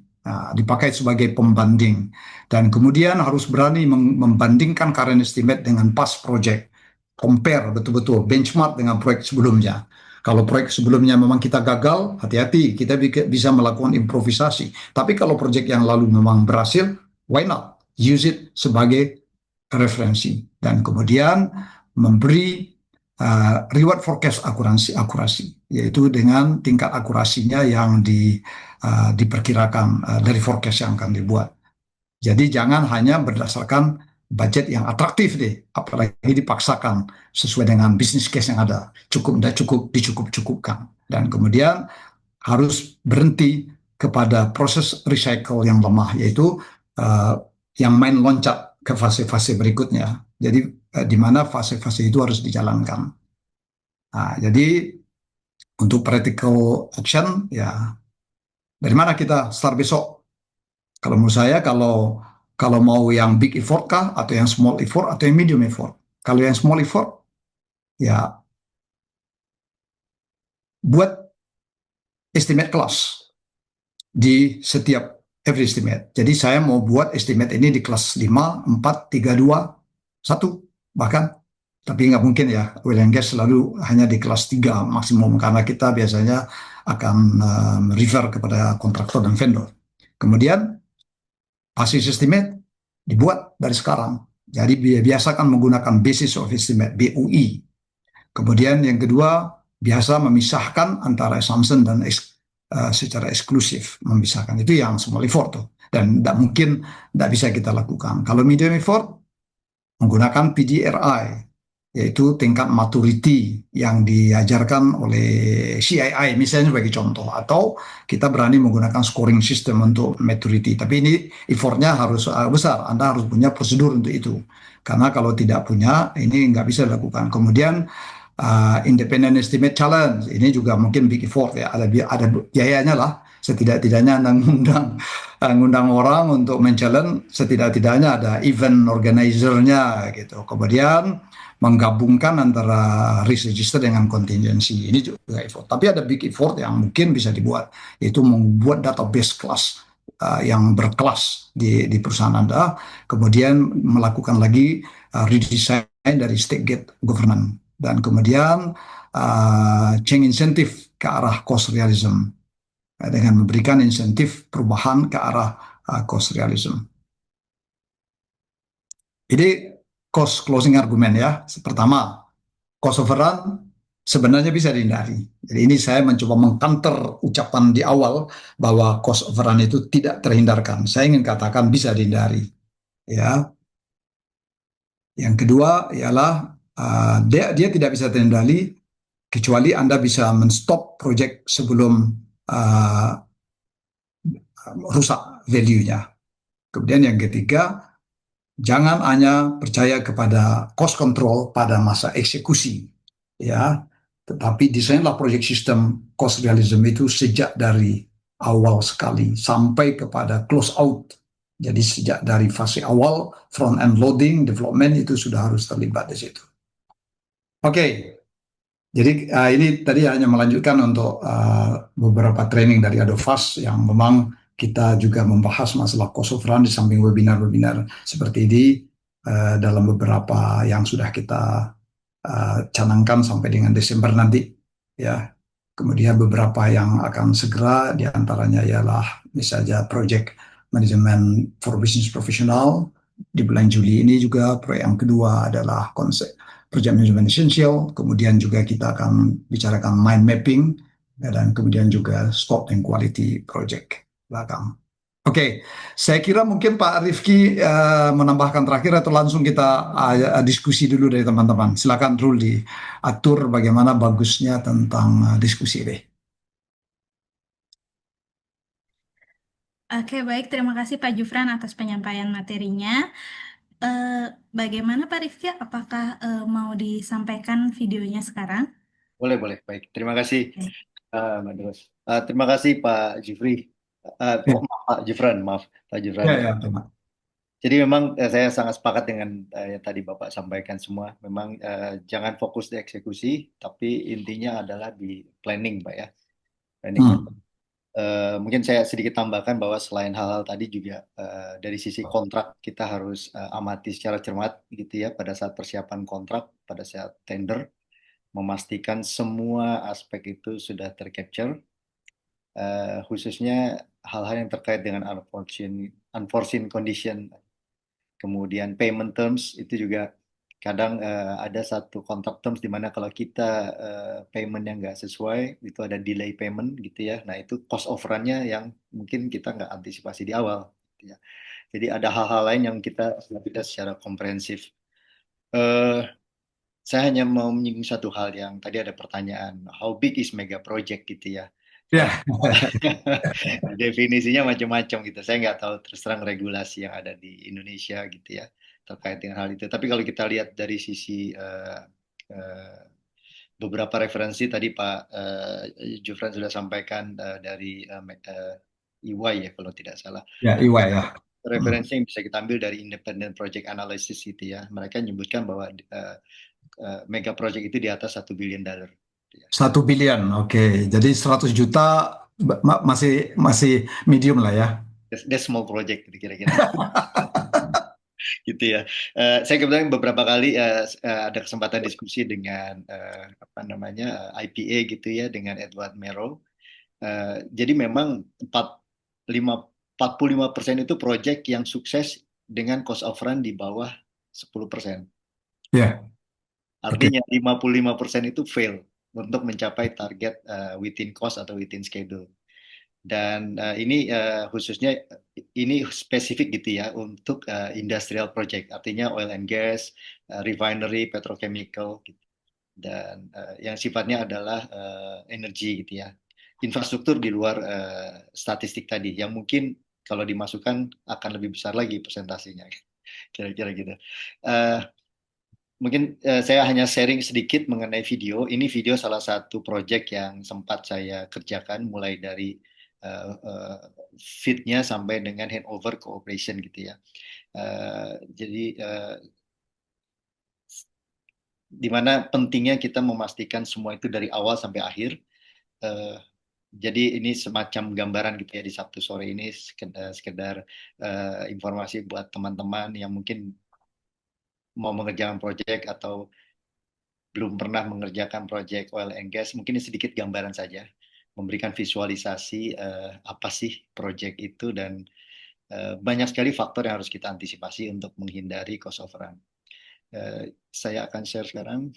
dipakai sebagai pembanding. Dan kemudian harus berani membandingkan current estimate dengan past project. Compare betul-betul, benchmark dengan proyek sebelumnya. Kalau proyek sebelumnya memang kita gagal, hati-hati, kita bisa melakukan improvisasi. Tapi kalau proyek yang lalu memang berhasil, why not? Use it sebagai referensi. Dan kemudian memberi reward forecast akurasi, yaitu dengan tingkat akurasinya yang diperkirakan dari forecast yang akan dibuat. Jadi jangan hanya berdasarkan budget yang atraktif deh, apalagi dipaksakan sesuai dengan bisnis case yang ada. Cukup, tidak cukup, dicukup-cukupkan. Dan kemudian harus berhenti kepada proses recycle yang lemah, yaitu yang main loncat ke fase-fase berikutnya. Jadi di mana fase-fase itu harus dijalankan. Nah, jadi untuk practical action, ya dari mana kita start besok? Kalau menurut saya, kalau mau yang big effort kah, atau yang small effort, atau yang medium effort. Kalau yang small effort, ya buat estimate kelas di setiap every estimate. Jadi saya mau buat estimate ini di kelas 5, 4, 3, 2, 1, bahkan. Tapi nggak mungkin ya, oil and gas selalu hanya di kelas 3 maksimum, karena kita biasanya akan refer kepada kontraktor dan vendor. Kemudian basis estimate dibuat dari sekarang. Jadi biasakan menggunakan basis of estimate, BOE. Kemudian yang kedua, biasa memisahkan antara assumption dan secara eksklusif. Memisahkan itu yang small effort tuh. Dan tidak mungkin, tidak bisa kita lakukan. Kalau medium effort, menggunakan PDRI, yaitu tingkat maturity yang diajarkan oleh CII misalnya sebagai contoh, atau kita berani menggunakan scoring system untuk maturity. Tapi ini effortnya harus besar, Anda harus punya prosedur untuk itu, karena kalau tidak punya ini nggak bisa dilakukan. Kemudian independent estimate challenge, ini juga mungkin big effort ya, ada biayanya lah. Setidak-tidaknya Anda ngundang orang untuk men-challenge, setidak-tidaknya ada event organizer-nya gitu. Kemudian menggabungkan antara risk register dengan contingency, ini juga effort. Tapi ada big effort yang mungkin bisa dibuat, yaitu membuat database kelas yang berkelas di perusahaan Anda, kemudian melakukan lagi redesign dari state gate governance, dan kemudian change insentif ke arah cost realism, dengan memberikan insentif perubahan ke arah cost realism. Jadi cost closing argument ya. Pertama, cost overrun sebenarnya bisa dihindari. Jadi ini saya mencoba mengkanter ucapan di awal bahwa cost overrun itu tidak terhindarkan. Saya ingin katakan bisa dihindari. Ya, yang kedua ialah dia tidak bisa terhindari kecuali Anda bisa menstop project sebelum uh, rusak value-nya. Kemudian yang ketiga, jangan hanya percaya kepada cost control pada masa eksekusi, ya. Tetapi desainlah project system cost realism itu sejak dari awal sekali sampai kepada close out. Jadi sejak dari fase awal, front end loading, development itu sudah harus terlibat di situ. Oke, jadi ini tadi hanya melanjutkan untuk beberapa training dari Adovas yang memang kita juga membahas masalah cost of run di samping webinar-webinar seperti ini dalam beberapa yang sudah kita canangkan sampai dengan Desember nanti, ya. Kemudian beberapa yang akan segera diantaranya ialah misalnya Project Management for Business Professional di bulan Juli ini juga. Proyek yang kedua adalah konsep Project Management Essential. Kemudian juga kita akan bicarakan mind mapping dan kemudian juga scope and quality project belakang. Oke, saya kira mungkin Pak Rifki menambahkan terakhir atau langsung kita diskusi dulu dari teman-teman. Silakan Rul diatur bagaimana bagusnya tentang diskusi deh. Oke, baik. Terima kasih Pak Jufran atas penyampaian materinya. Bagaimana Pak Rifki? Apakah mau disampaikan videonya sekarang? Boleh, boleh. Baik. Terima kasih, Oke. Mbak Dros. Terima kasih Pak Jufri. Ya, Maaf, Pak Jufran, maaf, Pak Jufran. ya, ya, teman. Jadi memang saya sangat sepakat dengan yang tadi Bapak sampaikan semua. Memang jangan fokus di eksekusi, tapi intinya adalah di planning, Pak ya. Planning. Hmm. Mungkin saya sedikit tambahkan bahwa selain hal-hal tadi juga dari sisi kontrak kita harus amati secara cermat gitu ya pada saat persiapan kontrak, pada saat tender, memastikan semua aspek itu sudah tercapture, khususnya hal-hal yang terkait dengan unforeseen condition. Kemudian payment terms itu juga kadang ada satu kontrak terms di mana kalau kita payment yang nggak sesuai itu ada delay payment gitu ya. Nah itu cost overrun-nya yang mungkin kita nggak antisipasi di awal. Gitu ya. Jadi ada hal-hal lain yang kita secara komprehensif. Eh, saya hanya mau menyinggung satu hal yang tadi ada pertanyaan, how big is mega project gitu ya. Karena Ya, definisinya macam-macam gitu. Saya nggak tahu terus terang regulasi yang ada di Indonesia gitu ya terkait dengan hal itu. Tapi kalau kita lihat dari sisi uh, beberapa referensi tadi Pak Jufran sudah sampaikan dari EY ya kalau tidak salah. ya, Iwa ya. Hmm. Referensi yang bisa kita ambil dari Independent Project Analysis gitu ya. Mereka menyebutkan bahwa mega project itu di atas $1 billion. 1 bilion, oke. Jadi 100 juta masih masih medium lah ya. That's small project gitu kira-kira. Gitu ya. Saya kebetulan beberapa kali ada kesempatan diskusi dengan apa namanya IPA gitu ya dengan Edward Merrow. Jadi memang 45% itu project yang sukses dengan cost of run di bawah 10%. Ya, oke. Artinya 55% itu fail untuk mencapai target within cost atau within schedule. Dan ini khususnya ini spesifik gitu ya untuk industrial project, artinya oil and gas, refinery, petrochemical, gitu. Dan yang sifatnya adalah energi gitu ya. Infrastruktur di luar statistik tadi, yang mungkin kalau dimasukkan akan lebih besar lagi persentasenya, kira-kira gitu. Uh, Mungkin saya hanya sharing sedikit mengenai video. Ini video salah satu project yang sempat saya kerjakan mulai dari feed-nya sampai dengan handover ke operation gitu ya. Jadi di mana pentingnya kita memastikan semua itu dari awal sampai akhir. Uh, jadi ini semacam gambaran gitu ya di Sabtu sore ini sekedar informasi buat teman-teman yang mungkin mau mengerjakan project atau belum pernah mengerjakan proyek oil and gas, mungkin ini sedikit gambaran saja, memberikan visualisasi apa sih proyek itu dan banyak sekali faktor yang harus kita antisipasi untuk menghindari cost overrun. Saya akan share sekarang.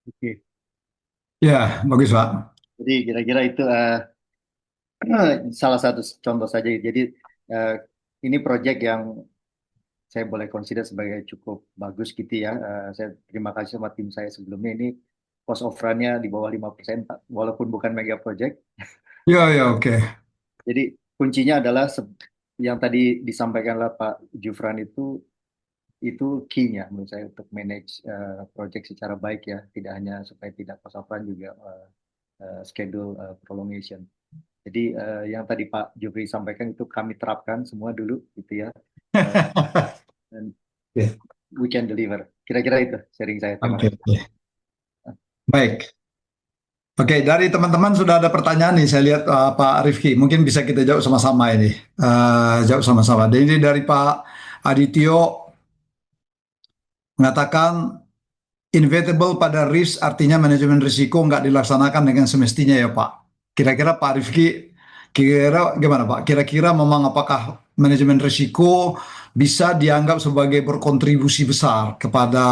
Oke. Ya, bagus Pak. Jadi kira-kira itu salah satu contoh saja. Jadi eh, ini proyek yang saya boleh consider sebagai cukup bagus gitu ya. Saya terima kasih sama tim saya sebelumnya. Ini cost of run-nya di bawah 5%, Pak. Walaupun bukan mega project. Ya, ya, oke. Jadi kuncinya adalah yang tadi disampaikan oleh Pak Jufran itu key-nya menurut saya untuk manage project secara baik ya. Tidak hanya supaya tidak cost of run juga schedule prolongation. Jadi yang tadi Pak Jufri sampaikan itu kami terapkan semua dulu gitu ya. Eh, dan Oke, we can deliver. Kira-kira itu sharing saya. Terima oke, kasih. oke. Baik. Oke, dari teman-teman sudah ada pertanyaan nih. Saya lihat Pak Rifki, mungkin bisa kita jawab sama-sama ini. Jawab sama-sama. Jadi dari Pak Adityo mengatakan inevitable pada risk artinya manajemen risiko nggak dilaksanakan dengan semestinya ya Pak. Kira-kira Pak Rifki, kira gimana Pak? Kira-kira memang apakah manajemen risiko bisa dianggap sebagai berkontribusi besar kepada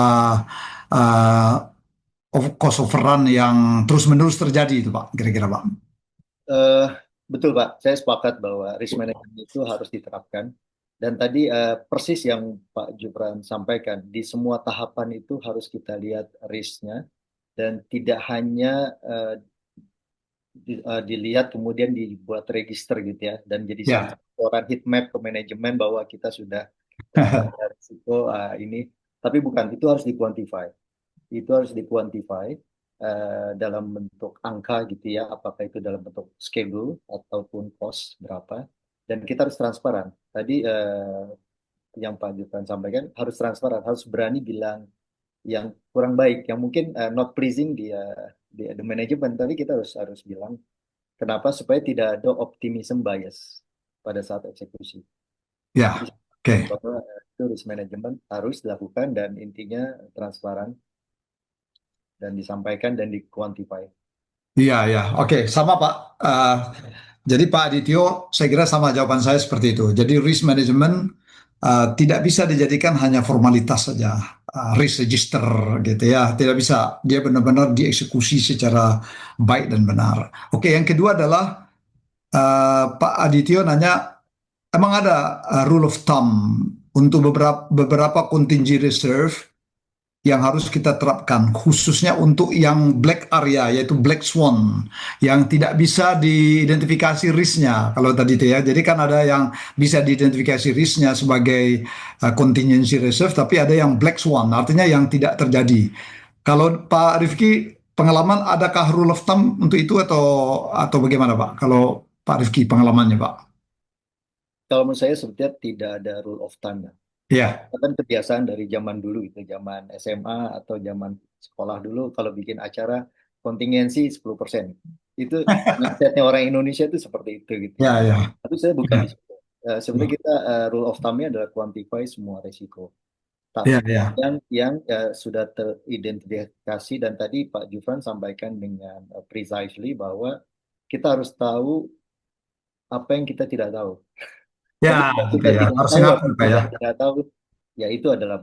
uh, cost overrun yang terus-menerus terjadi itu Pak? Kira-kira Pak? Eh, betul Pak, saya sepakat bahwa risk management itu harus diterapkan. Dan tadi persis yang Pak Jufran sampaikan, di semua tahapan itu harus kita lihat risknya dan tidak hanya dilihat kemudian dibuat register gitu ya dan jadi Ya, orang heat map ke manajemen bahwa kita sudah ada risiko ini, tapi bukan, itu harus dikuantify. Itu harus dikuantify dalam bentuk angka gitu ya, apakah itu dalam bentuk schedule ataupun cost berapa, dan kita harus transparan. Tadi yang Pak Jutran sampaikan harus transparan, harus berani bilang yang kurang baik, yang mungkin not pleasing di the management, tapi kita harus bilang kenapa, supaya tidak ada optimism bias pada saat eksekusi. Jadi ya, oke. bahwa itu risk management harus dilakukan dan intinya transparan dan disampaikan dan dikuantify. Iya, ya, oke, sama Pak. Jadi Pak Adityo, saya kira sama jawaban saya seperti itu. Jadi risk management tidak bisa dijadikan hanya formalitas saja, risk register gitu ya, tidak bisa. Dia benar-benar dieksekusi secara baik dan benar. Oke, yang kedua adalah Pak Adityo nanya, emang ada rule of thumb untuk beberapa contingent reserve yang harus kita terapkan, khususnya untuk yang black area, yaitu black swan, yang tidak bisa diidentifikasi risknya. Kalau tadi itu ya, jadi kan ada yang bisa diidentifikasi risknya sebagai contingency reserve, tapi ada yang black swan, artinya yang tidak terjadi. Kalau Pak Rifki, pengalaman adakah rule of thumb untuk itu atau bagaimana Pak? Kalau Pak Rifki pengalamannya Pak? Kalau menurut saya sebetulnya tidak ada rule of thumb ya. Ya, Kan kebiasaan dari zaman dulu itu, zaman SMA atau zaman sekolah dulu, kalau bikin acara kontingensi 10%. Itu mindsetnya orang Indonesia itu seperti itu gitu. ya, ya, Tapi saya bukan di ya, situ. Sebenarnya kita rule of thumb-nya adalah quantify semua resiko. ya, Tapi ya, yang sudah teridentifikasi dan tadi Pak Jufran sampaikan dengan precisely bahwa kita harus tahu apa yang kita tidak tahu. ya, Tapi kalau oke kita ya, tidak harus tahu apa ngaku yang Pak ya. kita tidak tahu, ya itu adalah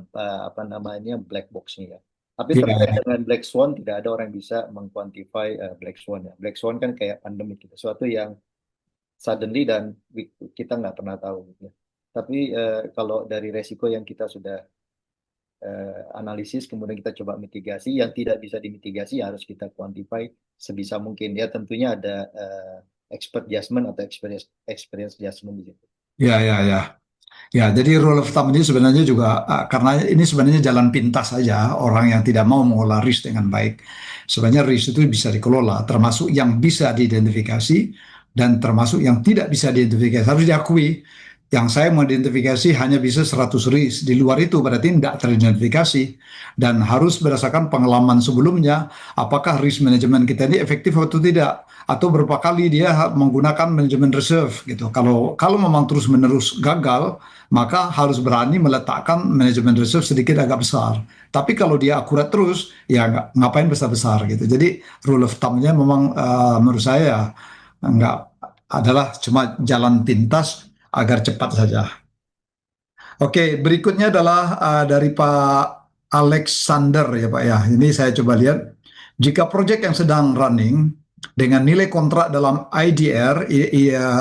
apa namanya black box-nya ya. Tapi Ya, terkait ya, dengan black swan, tidak ada orang yang bisa mengkuantify black swan ya. Black swan kan kayak pandemi gitu, sesuatu yang suddenly dan kita nggak pernah tahu gitu ya. Tapi kalau dari resiko yang kita sudah analisis, kemudian kita coba mitigasi, yang tidak bisa dimitigasi ya harus kita quantify sebisa mungkin. Ya tentunya ada expert judgment atau experience judgment di situ. ya, ya, ya. Ya, jadi rule of thumb ini sebenarnya juga karena ini sebenarnya jalan pintas saja orang yang tidak mau mengolah risk dengan baik. Sebenarnya risk itu bisa dikelola, termasuk yang bisa diidentifikasi dan termasuk yang tidak bisa diidentifikasi. Harus diakui, yang saya mengidentifikasi hanya bisa 100 risk. Di luar itu berarti tidak teridentifikasi dan harus berdasarkan pengalaman sebelumnya, apakah risk manajemen kita ini efektif atau tidak, atau berapa kali dia menggunakan manajemen reserve gitu. Kalau memang terus-menerus gagal, maka harus berani meletakkan manajemen reserve sedikit agak besar. Tapi kalau dia akurat terus, ya ngapain besar-besar gitu. Jadi rule of thumb-nya memang menurut saya nggak adalah cuma jalan pintas agar cepat saja. Oke, berikutnya adalah dari Pak Alexander ya Pak ya. Ini saya coba lihat. Jika proyek yang sedang running dengan nilai kontrak dalam IDR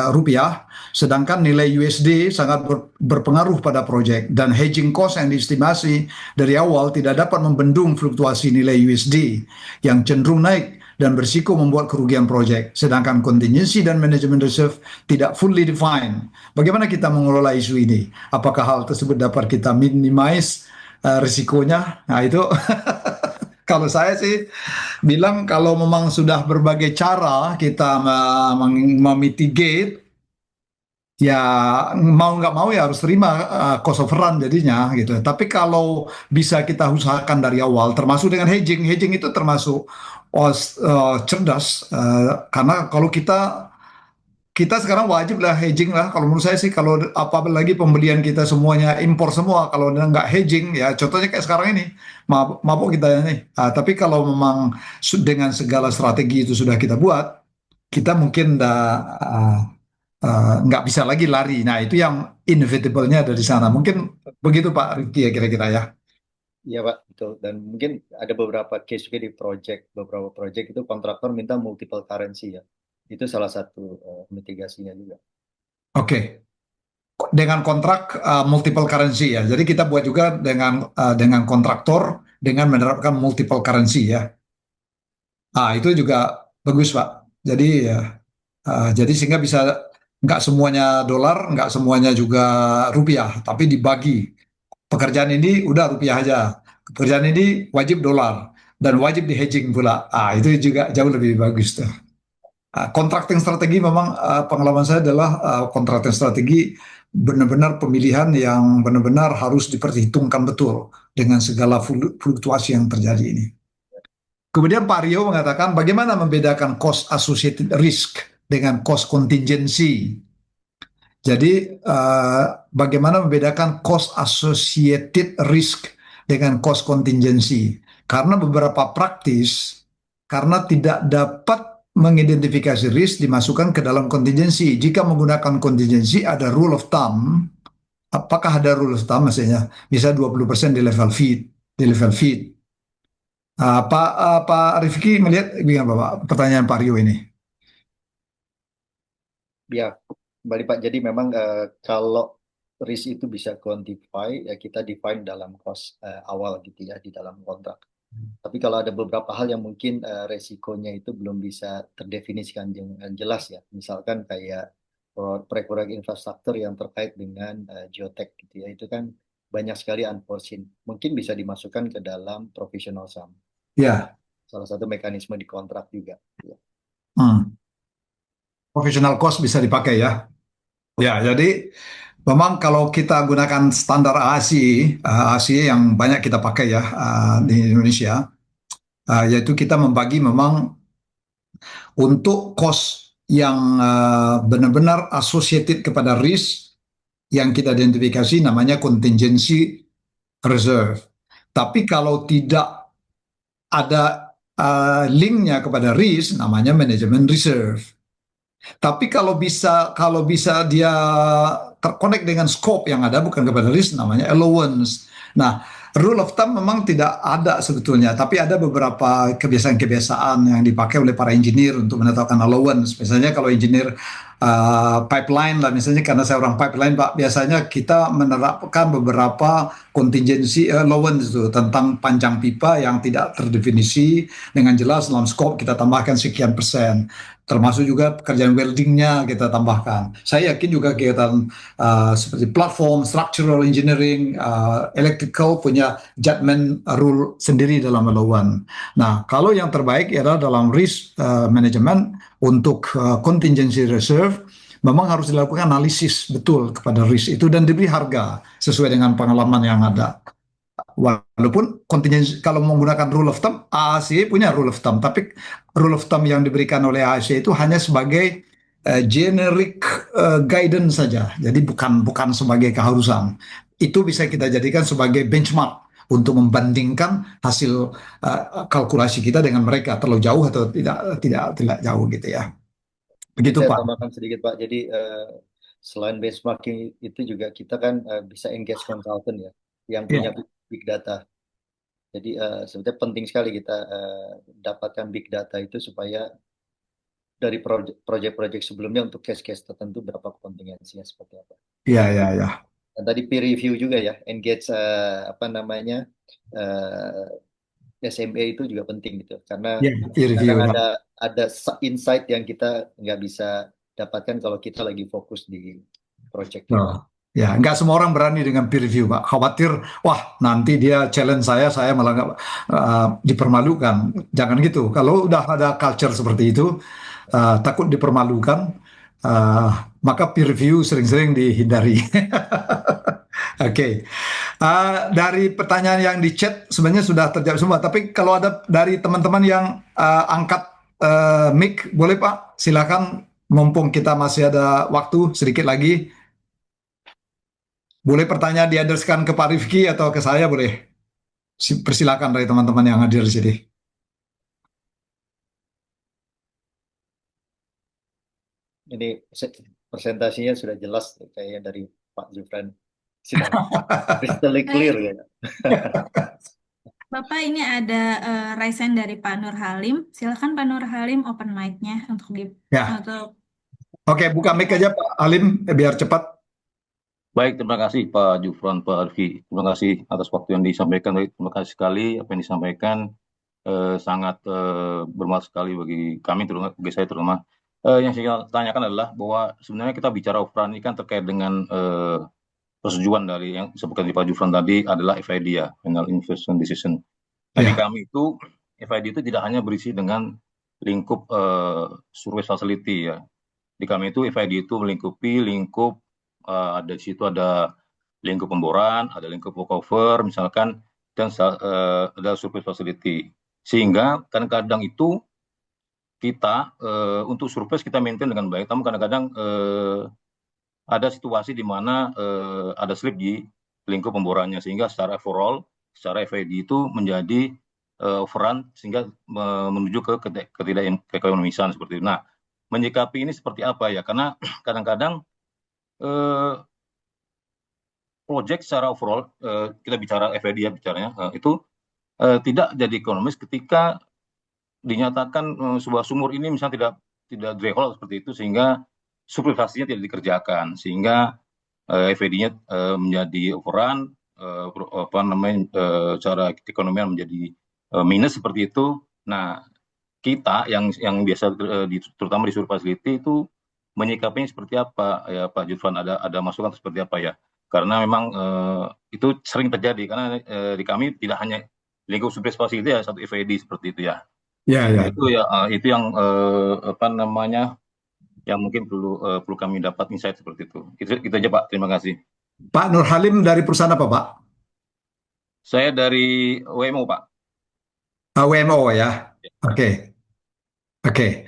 rupiah, sedangkan nilai USD sangat berpengaruh pada proyek dan hedging cost yang diestimasi dari awal tidak dapat membendung fluktuasi nilai USD yang cenderung naik dan bersiko membuat kerugian proyek, sedangkan contingency dan manajemen reserve tidak fully defined. Bagaimana kita mengelola isu ini? Apakah hal tersebut dapat kita minimize risikonya? Nah itu Kalau saya sih bilang kalau memang sudah berbagai cara kita memitigate, ya mau nggak mau ya harus terima cost of run jadinya gitu. Tapi kalau bisa kita usahakan dari awal, termasuk dengan hedging itu termasuk cerdas, karena kalau kita sekarang wajib lah hedging lah. Kalau menurut saya sih, kalau apalagi pembelian kita semuanya impor semua, kalau nggak hedging ya contohnya kayak sekarang ini, mabuk kita ini. Tapi kalau memang dengan segala strategi itu sudah kita buat, kita mungkin nggak bisa lagi lari. Nah itu yang inevitable-nya ada di sana. Mungkin begitu Pak Rifki ya kira-kira ya. Iya Pak, betul. Dan mungkin ada beberapa case juga di beberapa project itu kontraktor minta multiple currency ya. Itu salah satu mitigasinya juga. Oke. Dengan kontrak multiple currency ya. Jadi kita buat juga dengan kontraktor dengan menerapkan multiple currency ya. Itu juga bagus Pak. Jadi ya, jadi sehingga bisa nggak semuanya dolar, nggak semuanya juga rupiah, tapi dibagi. Pekerjaan ini udah rupiah aja, pekerjaan ini wajib dolar dan wajib di hedging pula. Itu juga jauh lebih bagus tuh. Contracting strategi memang pengalaman saya adalah contracting strategi benar-benar pemilihan yang benar-benar harus diperhitungkan betul dengan segala fluktuasi yang terjadi ini. Kemudian Pak Rio mengatakan bagaimana membedakan cost associated risk dengan cost contingency. Jadi bagaimana membedakan cost associated risk dengan cost contingency? Karena beberapa praktis, karena tidak dapat mengidentifikasi risk dimasukkan ke dalam contingency. Jika menggunakan contingency ada rule of thumb. Apakah ada rule of thumb maksudnya? Bisa 20% di level feed, di level feed. Pak Rifki melihat bagaimana Pak, pertanyaan Pak Rio ini? Ya, kembali Pak. Jadi memang kalau risk itu bisa quantify, ya kita define dalam cost awal gitu ya, di dalam kontrak. Tapi kalau ada beberapa hal yang mungkin resikonya itu belum bisa terdefinisikan dengan jelas ya. Misalkan kayak proyek-proyek infrastruktur yang terkait dengan geotech gitu ya. Itu kan banyak sekali unforeseen. Mungkin bisa dimasukkan ke dalam professional sum. Ya, Salah satu mekanisme di kontrak juga. Ya. professional cost bisa dipakai ya. Ya, jadi memang kalau kita gunakan standar ASI, ASI yang banyak kita pakai ya di Indonesia, yaitu kita membagi memang untuk cost yang benar-benar associated kepada risk yang kita identifikasi namanya contingency reserve. Tapi kalau tidak ada linknya kepada risk namanya manajemen reserve. Tapi kalau bisa dia terkonek dengan scope yang ada bukan kepada risk namanya allowance. Nah, rule of thumb memang tidak ada sebetulnya, tapi ada beberapa kebiasaan-kebiasaan yang dipakai oleh para engineer untuk menetapkan allowance. Misalnya kalau engineer pipeline lah, misalnya karena saya orang pipeline Pak, biasanya kita menerapkan beberapa contingency allowance itu tentang panjang pipa yang tidak terdefinisi dengan jelas dalam scope kita tambahkan sekian persen. Termasuk juga pekerjaan weldingnya kita tambahkan. Saya yakin juga kegiatan seperti platform, structural engineering, electrical punya judgment rule sendiri dalam melawan. Nah, kalau yang terbaik adalah dalam risk management untuk contingency reserve, memang harus dilakukan analisis betul kepada risk itu dan diberi harga sesuai dengan pengalaman yang ada. Walaupun contingency kalau menggunakan rule of thumb, AAC punya rule of thumb, tapi rule of thumb yang diberikan oleh AAC itu hanya sebagai generic guidance saja. Jadi bukan sebagai keharusan. Itu bisa kita jadikan sebagai benchmark untuk membandingkan hasil kalkulasi kita dengan mereka terlalu jauh atau tidak jauh gitu ya. Mungkin Begitu saya Pak. tambahkan sedikit Pak. Jadi selain benchmarking itu juga kita kan bisa engage consultant ya, yang punya Ya, big data. Jadi sebetulnya penting sekali kita dapatkan big data itu supaya dari proyek-proyek sebelumnya untuk case-case tertentu berapa kontingensinya seperti apa. ya, ya, ya. Dan tadi peer review juga ya, engage apa namanya SMA itu juga penting gitu, karena Ya, peer kadang review. ada insight yang kita nggak bisa dapatkan kalau kita lagi fokus di project Ya. kita. Ya, nggak semua orang berani dengan peer review, Pak. Khawatir, wah nanti dia challenge saya malah nggak dipermalukan. Jangan gitu. Kalau udah ada culture seperti itu, takut dipermalukan, uh, maka peer review sering-sering dihindari. Oke. Dari pertanyaan yang di chat sebenarnya sudah terjawab semua. Tapi kalau ada dari teman-teman yang angkat mic, boleh Pak? Silakan. Mumpung kita masih ada waktu sedikit lagi. Boleh pertanyaan diaderskan ke Pak Rifki atau ke saya boleh. Persilakan dari teman-teman yang hadir di sini. Ini presentasinya sudah jelas kayaknya dari Pak Jufran. Sudah crystal clear Baik, ya. Bapak ini ada raise hand dari Pak Nur Halim. Silakan Pak Nur Halim open mic-nya Ya, untuk oke, buka mic aja Pak Alim biar cepat. Baik, terima kasih Pak Jufran, Pak Arfi. Terima kasih atas waktu yang disampaikan. Terima kasih sekali apa yang disampaikan sangat bermanfaat sekali bagi kami, terutama bagi saya terutama. Yang saya tanyakan adalah bahwa sebenarnya kita bicara overrun ini kan terkait dengan persetujuan dari yang disebutkan di Pak Jufran tadi adalah FID ya, Final Investment Decision. Nah, di Ya, kami itu FID itu tidak hanya berisi dengan lingkup survei facility ya. Di kami itu FID itu melingkupi lingkup ada di situ ada lingkup pemboran, ada lingkup walkover misalkan, dan ada survei facility. Sehingga kadang-kadang itu kita untuk survei kita maintain dengan baik, namun kadang-kadang ada situasi di mana ada slip di lingkup pemborannya, sehingga secara overall, secara FID itu menjadi overrun sehingga menuju ke ketidakekonomisan seperti itu. Nah, menyikapi ini seperti apa ya? Karena kadang-kadang project secara overall, kita bicara FID ya bicaranya, itu tidak jadi ekonomis ketika dinyatakan sebuah sumur ini misalnya tidak dry hole seperti itu, sehingga substitusinya tidak dikerjakan, sehingga FID-nya menjadi overrun, apa namanya, secara ekonomian menjadi minus seperti itu. Nah, kita yang biasa terutama di survei facility itu menyikapinya seperti apa ya Pak Jutvan, ada masukan seperti apa ya, karena memang itu sering terjadi karena di kami tidak hanya lingkup survei facility ya satu FID seperti itu ya. ya, Nah, ya. itu ya itu yang apa namanya yang mungkin perlu kami dapat insight seperti itu. Itu aja Pak, terima kasih. Pak Nur Halim dari perusahaan apa Pak? Saya dari WMO Pak. WMO ya. Oke. Oke,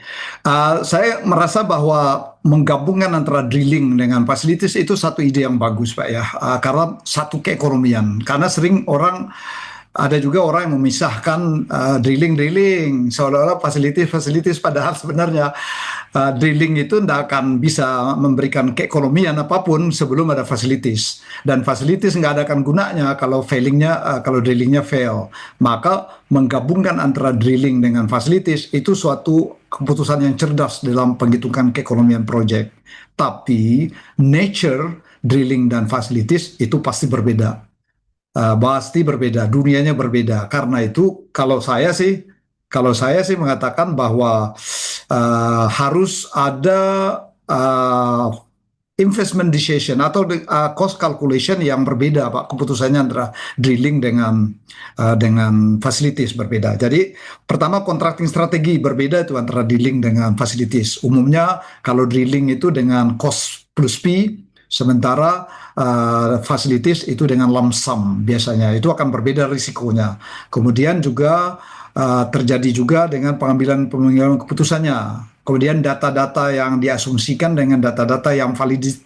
saya merasa bahwa menggabungkan antara drilling dengan facilities itu satu ide yang bagus, Pak ya, karena satu keekonomian. Karena sering ada juga orang yang memisahkan drilling seolah-olah facilities, padahal sebenarnya drilling itu tidak akan bisa memberikan keekonomian apapun sebelum ada facilities, dan facilities nggak ada akan gunanya kalau kalau drillingnya fail. Maka menggabungkan antara drilling dengan facilities itu suatu keputusan yang cerdas dalam penghitungan keekonomian project. Tapi nature drilling dan facilities itu pasti berbeda. Pasti berbeda, dunianya berbeda. Karena itu kalau saya sih mengatakan bahwa harus ada uh, investment decision atau cost calculation yang berbeda, Pak. Keputusannya antara drilling dengan facilities berbeda. Jadi pertama contracting strategi berbeda itu antara drilling dengan facilities. Umumnya kalau drilling itu dengan cost plus P, sementara facilities itu dengan lump sum biasanya. Itu akan berbeda risikonya. Kemudian juga terjadi juga dengan pengambilan keputusannya. Kemudian data-data yang diasumsikan dengan data-data yang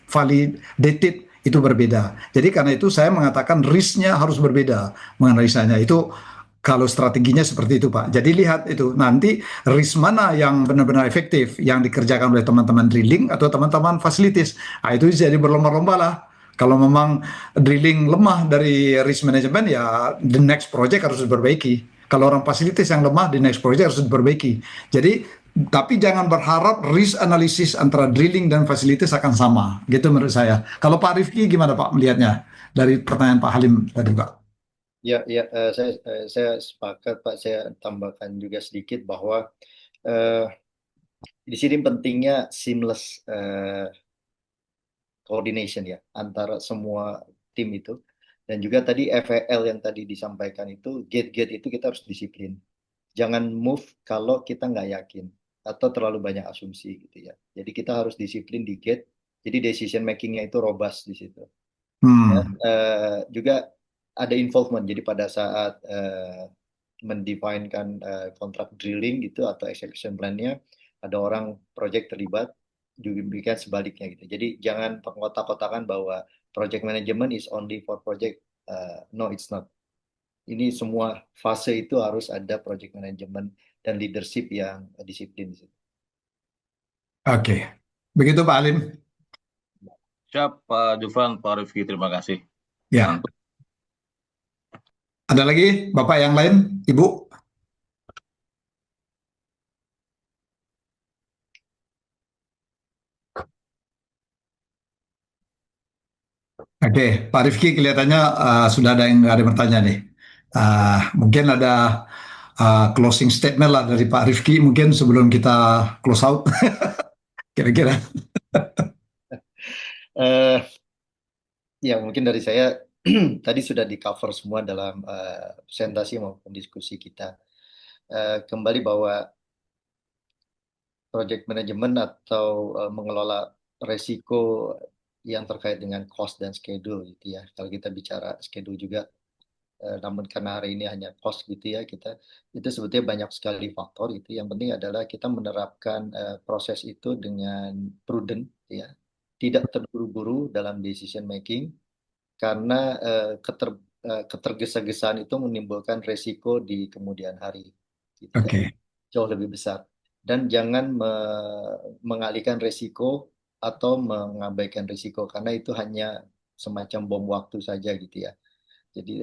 validated itu berbeda. Jadi karena itu saya mengatakan risknya harus berbeda menganalisanya. Itu kalau strateginya seperti itu Pak. Jadi lihat itu nanti risk mana yang benar-benar efektif yang dikerjakan oleh teman-teman drilling atau teman-teman facilities. Nah, itu jadi berlomba-lomba lah. Kalau memang drilling lemah dari risk management ya the next project harus diperbaiki. Kalau orang facilities yang lemah di next project harus diperbaiki. Jadi tapi jangan berharap risk analisis antara drilling dan facilities akan sama. Gitu menurut saya. Kalau Pak Rifki gimana Pak melihatnya dari pertanyaan Pak Halim tadi Pak? Ya, ya, saya sepakat Pak. Saya tambahkan juga sedikit bahwa di sini pentingnya seamless coordination ya antara semua tim itu. Dan juga tadi FEL yang tadi disampaikan itu, gate-gate itu kita harus disiplin. Jangan move kalau kita nggak yakin atau terlalu banyak asumsi gitu ya. Jadi kita harus disiplin di gate. Jadi decision makingnya itu robust di situ. Dan Hmm. juga ada involvement. Jadi pada saat mendefinkan kontrak drilling gitu atau execution plan-nya, ada orang project terlibat, juga demikian sebaliknya gitu. Jadi jangan pengkotak-kotakan bahwa project management is only for project. No, it's not. Ini semua fase itu harus ada project management dan leadership yang disiplin di situ. Oke. Begitu Pak Alim. Siap, Pak Jufran, Pak Rifki, terima kasih. Ya. Mantap. Ada lagi Bapak yang lain, Ibu? Oke, Pak Rifki kelihatannya sudah ada yang nggak ada bertanya nih. Mungkin ada closing statement lah dari Pak Rifki mungkin sebelum kita close out, kira-kira. Eh, ya mungkin dari saya tadi sudah di cover semua dalam presentasi maupun diskusi kita. Kembali bahwa project management atau mengelola resiko yang terkait dengan cost dan schedule gitu ya. Kalau kita bicara schedule juga, namun karena hari ini hanya cost gitu ya, kita itu sebetulnya banyak sekali faktor itu. Yang penting adalah kita menerapkan proses itu dengan prudent ya, tidak terburu-buru dalam decision making karena ketergesa-gesaan itu menimbulkan resiko di kemudian hari gitu ya, Oke, jauh lebih besar. Dan jangan mengalihkan resiko atau mengabaikan resiko karena itu hanya semacam bom waktu saja gitu ya. Jadi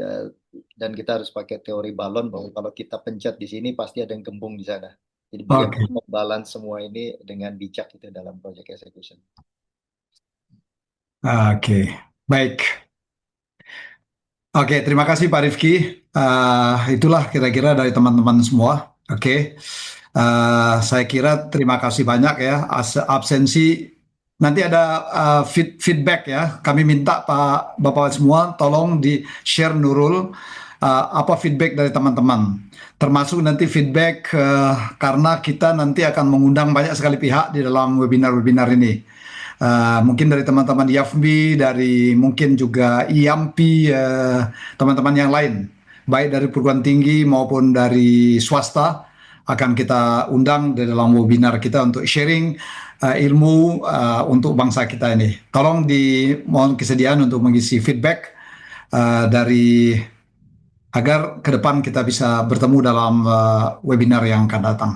dan kita harus pakai teori balon bahwa kalau kita pencet di sini pasti ada yang gembung di sana. Jadi oke, bagaimana balance semua ini dengan bijak itu dalam project execution. oke. Baik. Oke, terima kasih Pak Rifki. Itulah kira-kira dari teman-teman semua. Oke. Saya kira terima kasih banyak ya absensi. Nanti ada feedback ya. Kami minta Pak Bapak semua tolong di share Nurul apa feedback dari teman-teman. Termasuk nanti feedback karena kita nanti akan mengundang banyak sekali pihak di dalam webinar-webinar ini. Mungkin dari teman-teman YAFMI, dari mungkin juga IAMPI, teman-teman yang lain, baik dari perguruan tinggi maupun dari swasta, akan kita undang di dalam webinar kita untuk sharing ilmu untuk bangsa kita ini. Tolong dimohon kesediaan untuk mengisi feedback dari agar ke depan kita bisa bertemu dalam webinar yang akan datang.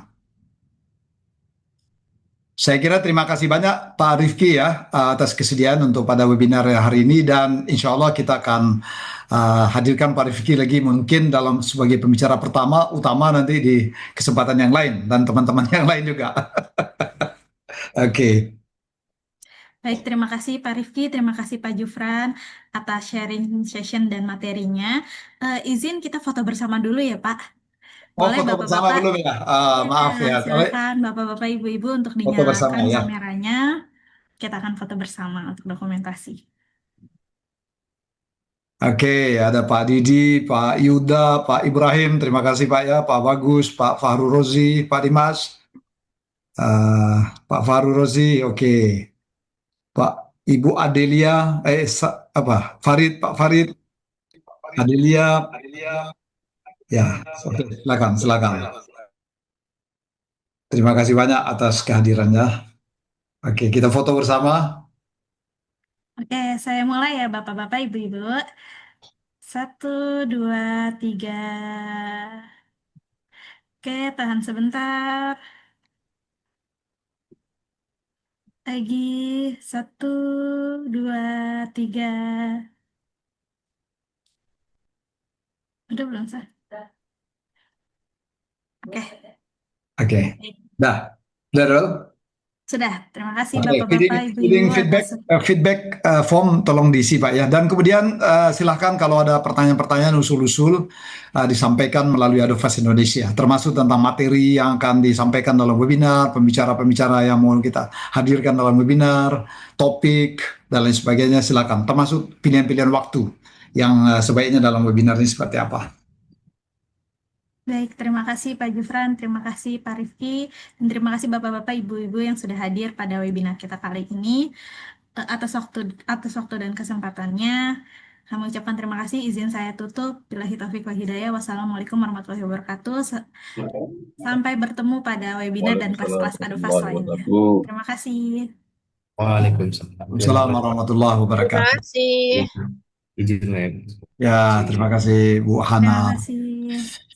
Saya kira terima kasih banyak Pak Rifki ya atas kesediaan untuk pada webinar hari ini dan insya Allah kita akan hadirkan Pak Rifki lagi mungkin dalam sebagai pembicara utama nanti di kesempatan yang lain dan teman-teman yang lain juga. Oke. Baik, terima kasih Pak Rifki, terima kasih Pak Jufran atas sharing session dan materinya. Izin kita foto bersama dulu ya Pak. Oh, Boleh foto bersama Bapak-Bapak? belum ya? Ya, Maaf ya. silakan Bapak-Bapak, Ibu-Ibu untuk Foto bersama dinyalakan ya. kameranya. Kita akan foto bersama untuk dokumentasi. Oke, ada Pak Didi, Pak Yuda, Pak Ibrahim, terima kasih Pak ya, Pak Bagus, Pak Fahru Rozi, Pak Dimas, eh, Pak Fahru Rozi, oke. Pak Ibu Adelia, apa? Farid, Pak Farid, Adelia, ya, oke, silakan, silakan. Terima kasih banyak atas kehadirannya. Oke, kita foto bersama. Oke, saya mulai ya Bapak-Bapak, Ibu-Ibu. 1, 2, 3. Oke, tahan sebentar. Lagi 1, 2, 3. Udah belum sah? Oke. Oke, dah, udah, Rol? Sudah, terima kasih Oke, Bapak-Bapak, feeding Ibu-Ibu feedback atas feedback form tolong diisi Pak ya. Dan kemudian silahkan kalau ada pertanyaan-pertanyaan usul-usul disampaikan melalui Adovas Indonesia, termasuk tentang materi yang akan disampaikan dalam webinar, pembicara-pembicara yang mau kita hadirkan dalam webinar, topik dan lain sebagainya. Silakan, termasuk pilihan-pilihan waktu yang sebaiknya dalam webinar ini seperti apa. Baik, terima kasih Pak Jufran, terima kasih Pak Rifki, dan terima kasih Bapak-Bapak, Ibu-Ibu yang sudah hadir pada webinar kita kali ini. Atas waktu dan kesempatannya. Kami ucapkan terima kasih. Izin saya tutup. Billahi taufiq wal hidayah. Wassalamualaikum warahmatullahi wabarakatuh. Sampai bertemu pada webinar dan Waalaikumsalam kelas-kelas Adovas warahmatullahi lainnya. wabarakatuh. Terima kasih. Waalaikumsalam. Assalamualaikum warahmatullahi Terima wabarakatuh. kasih. Izin, Mem. Ya, terima kasih Bu Terima Hana. kasih.